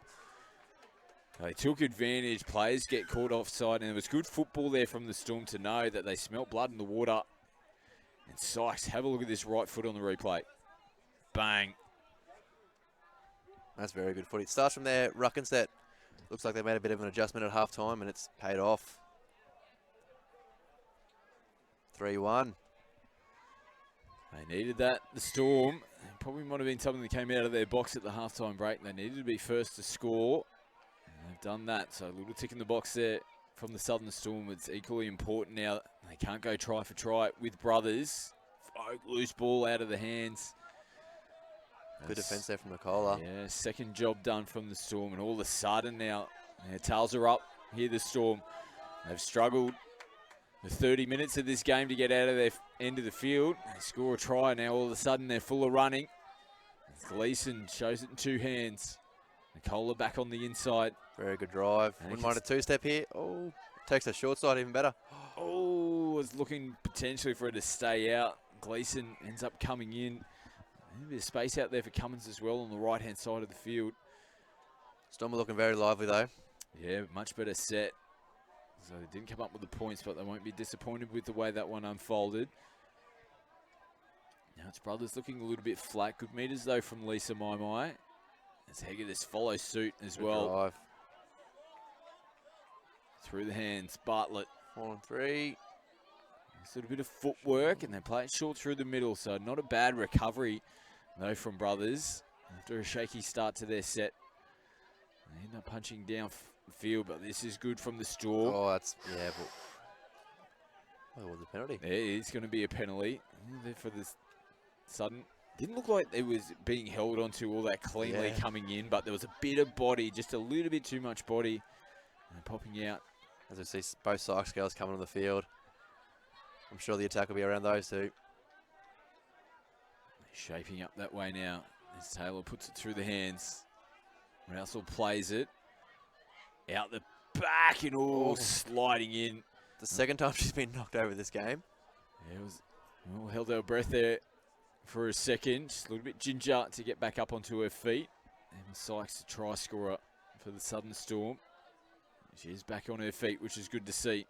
They took advantage. Players get caught offside, and it was good football there from the Storm to know that they smelt blood in the water. And Sykes, have a look at this right foot on the replay. Bang. That's very good footy. Starts from there, ruck and set. Looks like they made a bit of an adjustment at half time and it's paid off. 3-1. They needed that. The Storm, it probably might have been something that came out of their box at the halftime break. They needed to be first to score. And they've done that. So a little tick in the box there from the Southern Storm. It's equally important now. They can't go try for try with Brothers. Loose ball out of the hands. Good defence there from Nicola. Yeah, second job done from the Storm. And all of a sudden now, their tails are up. Here the Storm. They've struggled the 30 minutes of this game to get out of their end of the field. They score a try. Now all of a sudden they're full of running. Gleeson shows it in two hands. Nicola back on the inside. Very good drive. And Wouldn't mind a two-step here. Oh, takes the short side even better. Oh, was looking potentially for it to stay out. Gleeson ends up coming in. A bit of space out there for Cummins as well on the right-hand side of the field. Storm are looking very lively though. Yeah, much better set. So they didn't come up with the points, but they won't be disappointed with the way that one unfolded. Now it's Brothers looking a little bit flat. Good meters though from Lisa Maimai. As Hegedus follows suit as Good well. drive. Through the hands, Bartlett. 4-on-3. Just a little bit of footwork, and they play it short through the middle, so not a bad recovery, though, from Brothers. After a shaky start to their set, they end up punching down field, but this is good from the Storm. Oh, that's, yeah, but... Oh, it was a penalty. There is going to be a penalty there for this sudden. Didn't look like it was being held onto all that cleanly Yeah. coming in, but there was a bit of body, just a little bit too much body, and popping out. As we see both Sykes girls coming on the field. I'm sure the attack will be around those two. Shaping up that way now as Taylor puts it through the hands. Rousel plays it. Out the back and all sliding in. The second time she's been knocked over this game. Yeah, it was well, held her breath there for a second. Just a little bit ginger to get back up onto her feet. And Sykes, the try scorer for the Southern Storm. She is back on her feet, which is good to see.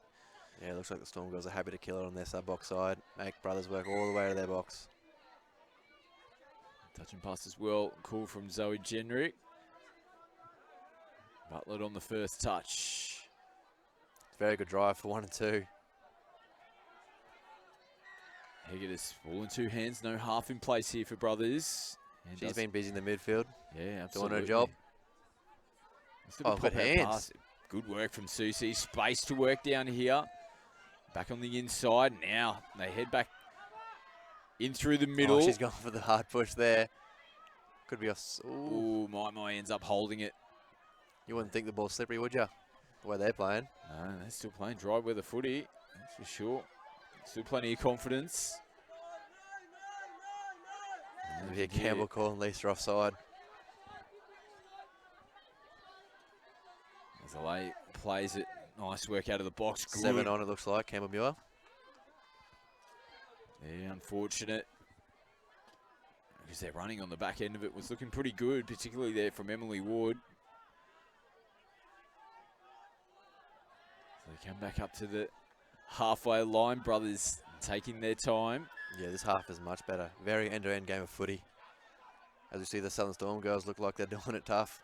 Yeah, it looks like the Storm girls are happy to kill it on their sub-box side. Make Brothers work all the way to their box. Touch and pass as well. Call from Zoe Genrick. Bartlett on the first touch. It's a very good drive for 1 and 2. Hegedus, ball in two hands, no half in place here for Brothers. And She's does- been busy in the midfield. yeah, absolutely. doing her job. Just gonna Oh, pop good that hands. pass. Good work from Susie. Space to work down here. Back on the inside. Now they head back in through the middle. Oh, she's gone for the hard push there. Could be a... Ooh. Ooh, Mai ends up holding it. You wouldn't think the ball's slippery, would you? The way they're playing. No, they're still playing dry weather footy, that's for sure. Still plenty of confidence. We hear Campbell calling Lisa offside. As Alay plays it. Nice work out of the box. Good. 7 on, it looks like, Campbell Muir. Yeah, unfortunate. Because they're running on the back end of it was looking pretty good, particularly there from Emily Ward. So they come back up to the halfway line. Brothers taking their time. Yeah, this half is much better. Very end-to-end game of footy. As we see, the Southern Storm girls look like they're doing it tough.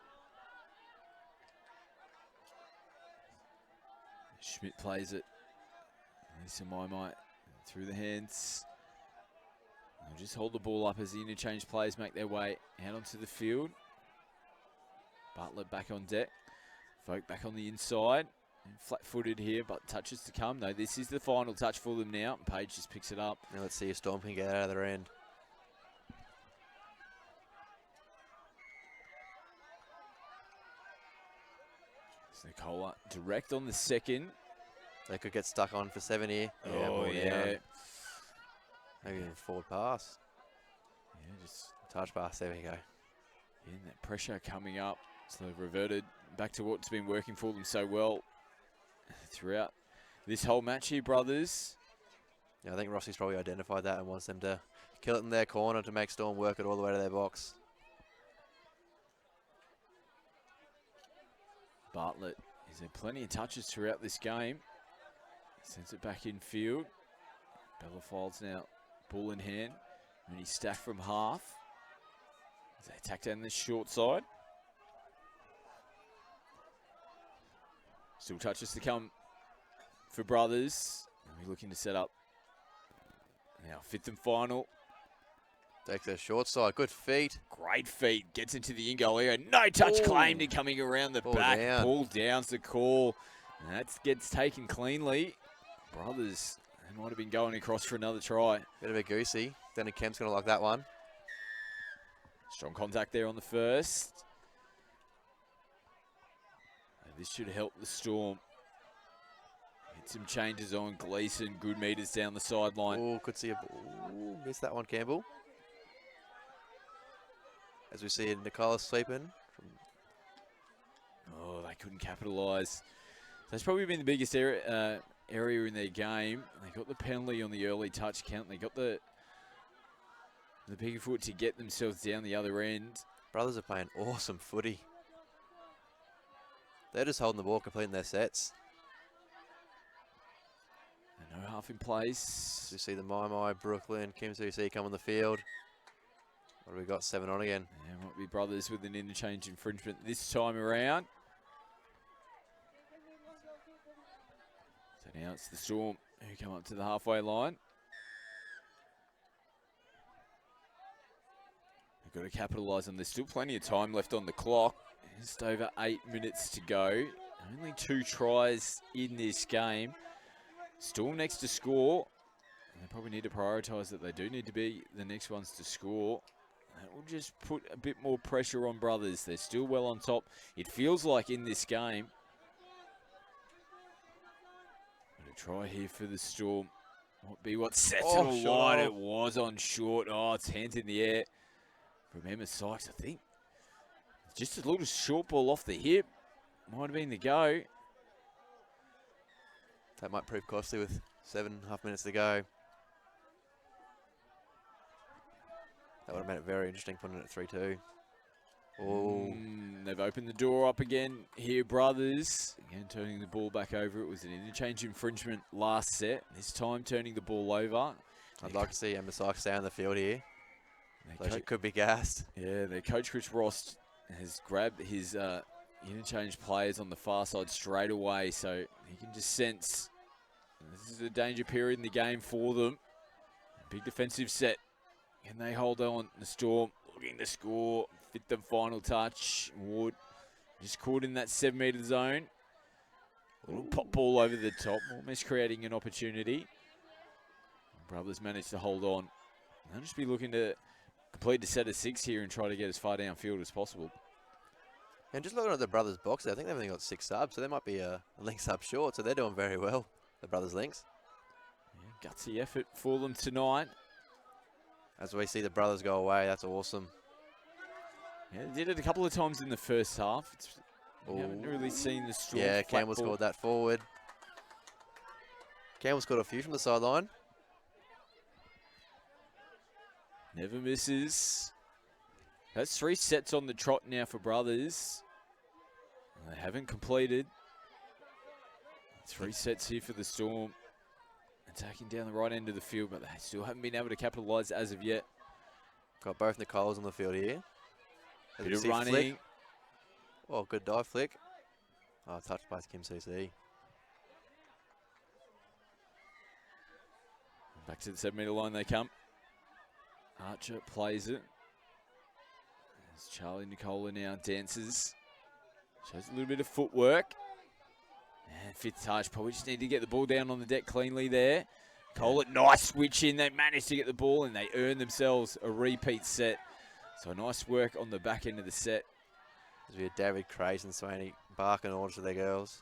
Schmidt plays it. Lisa Maimai through the hands. They'll just hold the ball up as the interchange players make their way out onto the field. Bartlett back on deck. Folk back on the inside. Flat-footed here, but touches to come. No, this is the final touch for them now. Page just picks it up. Now let's see if Storm can get out of their end. It's Nicola direct on the second. They could get stuck on for 7 here. Oh, ball yeah. down. Maybe even forward pass. Yeah, just Touch pass, there we go. in that pressure coming up. So they've reverted back to what's been working for them so well throughout this whole match here, brothers. Yeah, I think Rossi's probably identified that and wants them to kill it in their corner to make Storm work it all the way to their box. Bartlett, is there plenty of touches throughout this game? Sends it back in field. Bella Files now, ball in hand. And he's stacked from half. As they attack down the short side. Still touches to come for brothers. And we're looking to set up now fifth and final. Takes their short side, good feet. Great feet, gets into the in goal area. No touch Ooh. claimed and coming around the Ball back. down. Ball down's the call. And that gets taken cleanly. Brothers, they might have been going across for another try. Bit of a goosey. Danny Kemp's going to like that one. Strong contact there on the first. And this should help the Storm. Get some changes on Gleeson. Good meters down the sideline. Oh, could see a ball. Ooh, missed that one, Campbell. As we see Nicola sweeping. Oh, they couldn't capitalise. That's probably been the biggest area in their game. They got the penalty on the early touch count. They got the bigger foot to get themselves down the other end. Brothers are playing awesome footy. They're just holding the ball, completing their sets. And no half in place. As we see the Mai, Brooklyn, Kim CC come on the field. What do we got? 7 on again. Yeah, might be brothers with an interchange infringement this time around. So now it's the Storm who come up to the halfway line. They've got to capitalise on. There's still plenty of time left on the clock. Just over 8 minutes to go. Only 2 tries in this game. Storm next to score. And they probably need to prioritise that they do need to be the next ones to score. That will just put a bit more pressure on brothers. They're still well on top. It feels like in this game. But a try here for the Storm. Might be what sets it alight. It was on short. Oh, it's hands in the air from Emma Sykes, I think. Just a little short ball off the hip. Might have been the go. That might prove costly with 7.5 minutes to go. That would have made it very interesting, putting it at 3-2. Oh, They've opened the door up again here, brothers. Again, turning the ball back over. It was an interchange infringement last set. This time turning the ball over. I'd like to see Emma Sykes stay on the field here. Their She could be gassed. Yeah, their coach, Chris Rost, has grabbed his interchange players on the far side straight away, so he can just sense this is a danger period in the game for them. Big defensive set. Can they hold on? The Storm looking to score. Fifth and final touch. Ward just caught in that 7-metre zone. A little pop ball over the top, almost creating an opportunity. Brothers managed to hold on. They'll just be looking to complete a set of 6 here and try to get as far downfield as possible. And just looking at the brothers' boxes, I think they've only got 6 subs, so they might be a link sub short, so they're doing very well, the brothers' links. Yeah, gutsy effort for them tonight. As we see the brothers go away, that's awesome. Yeah, they did it a couple of times in the first half. We haven't Ooh. really seen the Storm. Yeah, flat Campbell ball. scored that forward. Campbell scored a few from the sideline. Never misses. That's 3 sets on the trot now for brothers. They haven't completed. 3 sets here for the Storm. attacking down the right end of the field, but they still haven't been able to capitalise as of yet. Got both Nicoles on the field here. As Bit we of see running. Flick. Oh, good dive flick. Oh, touched by Kim CC. Back to the 7 metre line they come. Archer plays it. As Charlie Nicola now dances. Shows a little bit of footwork. And fifth touch. Probably just need to get the ball down on the deck cleanly there. Nicola, nice switch in. They managed to get the ball and they earn themselves a repeat set. So nice work on the back end of the set. As we had David Craze and Swaney barking orders to their girls.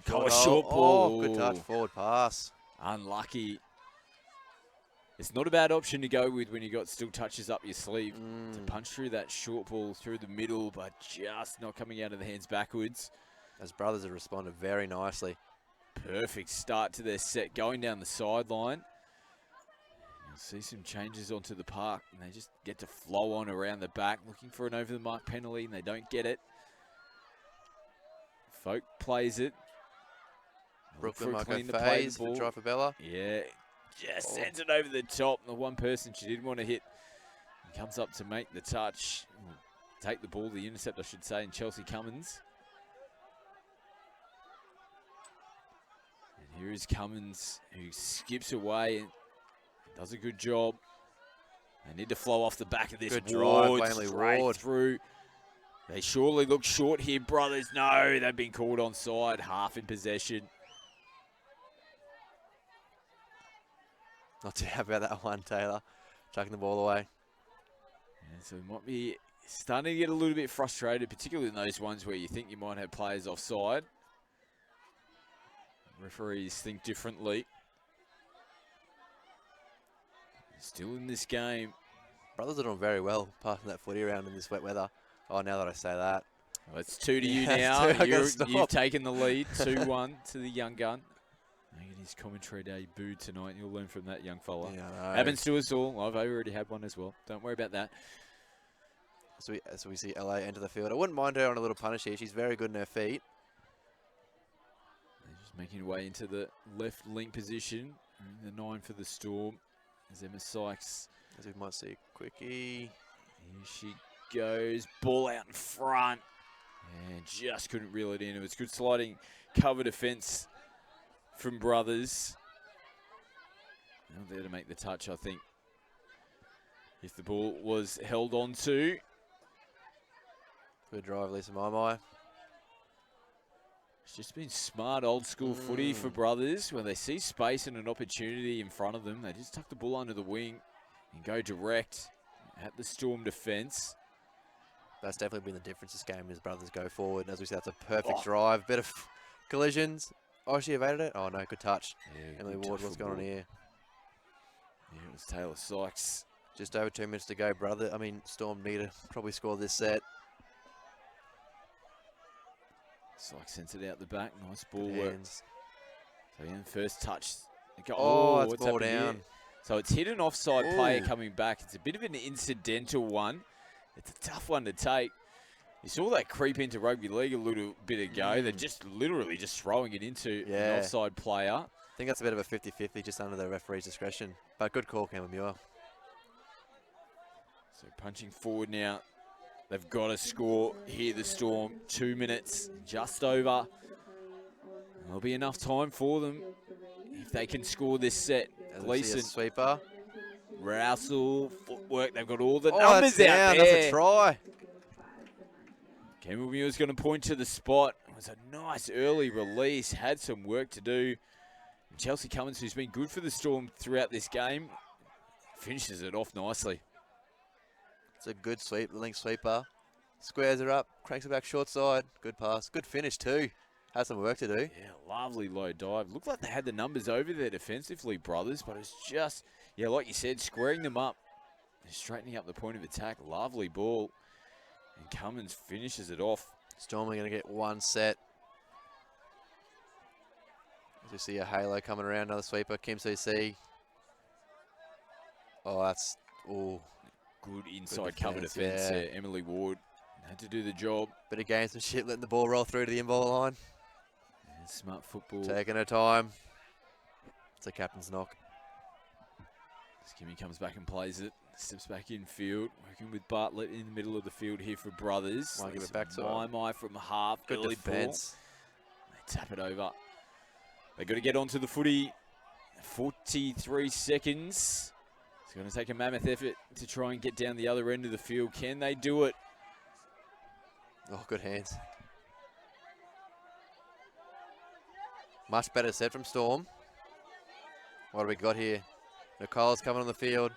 Nicola short ball. Oh, good touch. Forward pass. Unlucky. It's not a bad option to go with when you got still touches up your sleeve. To punch through that short ball through the middle, but just not coming out of the hands backwards. As brothers have responded very nicely. Perfect start to their set, going down the sideline. You'll see some changes onto the park, and they just get to flow on around the back, looking for an over-the-mark penalty, and they don't get it. Folk plays it. Look Brooklyn for a might clean go to play phase the ball. for try for Bella. Yeah, just sends it over the top. The one person she didn't want to hit comes up to make the touch. Take the ball, the intercept, I should say, and Chelsea Cummins. And here is Cummins, who skips away and does a good job. They need to flow off the back of this. Good drive, Ward, Blanley straight Ward. through. They surely look short here, brothers. No, they've been called onside, half in possession. Not too happy about that one, Taylor. Chucking the ball away. Yeah, so it might be starting to get a little bit frustrated, particularly in those ones where you think you might have players offside. Referees think differently. Still in this game. Brothers are doing very well passing that footy around in this wet weather. Oh, now that I say that. Well, it's 2 to you Yeah, now. it's 2. I gotta You've stop. taken the lead, 2-1 to the young gun. Making his commentary debut tonight. You'll learn from that young fella. Yeah, I know. Happens to us all. I've already had one as well. Don't worry about that. So we see LA enter the field. I wouldn't mind her on a little punish here. She's very good in her feet. They're just making their way into the left link position. The 9 for the Storm. As Emma Sykes. As we might see, quickie. Here she goes. Ball out in front. And just couldn't reel it in. It was good sliding cover defence from Brothers. Not there to make the touch, I think. If the ball was held on to. Good drive, Lisa Maimai. It's just been smart old school footy for Brothers. When they see space and an opportunity in front of them, they just tuck the ball under the wing and go direct at the Storm defence. That's definitely been the difference this game as Brothers go forward. And as we see, that's a perfect drive. Bit of collisions. Oh, she evaded it? Oh, no, good touch. Yeah, Emily good Ward, touch what's for going on Ward. here? Yeah, it was Taylor Sykes. Just over 2 minutes to go, Storm need to probably score this set. Sykes sends it out the back. Nice ball Good work. hands. So again, first touch. Oh, it's what's ball happened here? down. So it's hit an offside player Ooh. coming back. It's a bit of an incidental one. It's a tough one to take. You saw that creep into rugby league a little bit ago. They're just literally just throwing it into an offside player. I think that's a bit of a 50-50 just under the referee's discretion. But good call, Cameron Muir. So punching forward now. They've got to score here, the Storm. 2 minutes, just over. There'll be enough time for them if they can score this set. As we see a Gleason, sweeper. Rousel, footwork. They've got all the Oh, numbers that's out down. there. That's a try. Campbell Muir's going to point to the spot. It was a nice early release. Had some work to do. And Chelsea Cummins, who's been good for the Storm throughout this game, finishes it off nicely. It's a good sweep, the link sweeper. Squares her up, cranks it back short side. Good pass. Good finish too. Has some work to do. Yeah, lovely low dive. Looked like they had the numbers over there defensively, Brothers, but it's just, yeah, like you said, squaring them up and straightening up the point of attack. Lovely ball. And Cummins finishes it off. Storm are going to get one set. As we see a halo coming around, another sweeper. Kim CC. Oh, that's, oh, Good inside defense, cover defense yeah. there. Emily Ward had to do the job. bit of gamesmanship, letting the ball roll through to the in-ball line. And smart football. Taking her time. It's a captain's knock. Skimmy comes back and plays it. Steps back in field, working with Bartlett in the middle of the field here for Brothers. Might give it back to my from half. Good Early defence. Ball. They tap it over. They got to get onto the footy. 43 seconds. It's going to take a mammoth effort to try and get down the other end of the field. Can they do it? Oh, good hands. Much better set from Storm. What do we got here? Nicole's coming on the field.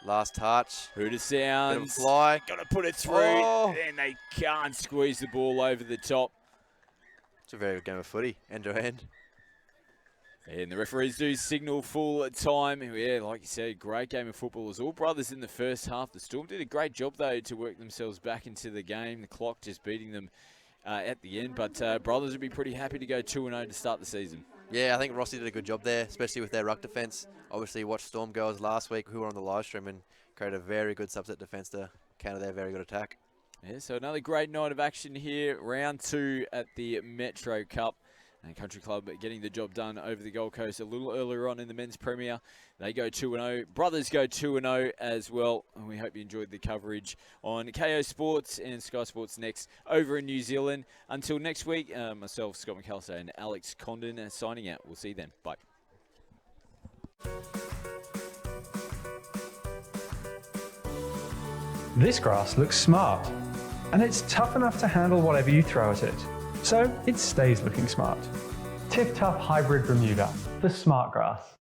Last touch. Hooter Bit of a sounds. fly. Got to put it through. Oh. And they can't squeeze the ball over the top. It's a very good game of footy, end to end. And the referees do signal full time. Yeah, like you said, great game of football. It was all Brothers in the first half. The Storm did a great job, though, to work themselves back into the game. The clock just beating them at the end. But Brothers would be pretty happy to go 2-0 to start the season. Yeah, I think Rossi did a good job there, especially with their ruck defence. Obviously, watched Storm girls last week who were on the live stream and created a very good subset defence to counter their very good attack. Yeah, so another great night of action here. Round 2 at the Metro Cup. And Country Club getting the job done over the Gold Coast a little earlier on in the Men's Premier. They go 2-0. Brothers go 2-0 as well. And we hope you enjoyed the coverage on KO Sports and Sky Sports Next over in New Zealand. Until next week, myself, Scott McAllister, and Alex Condon signing out. We'll see you then. Bye. This grass looks smart, and it's tough enough to handle whatever you throw at it. So it stays looking smart. Tiff Tough Hybrid Bermuda, the smart grass.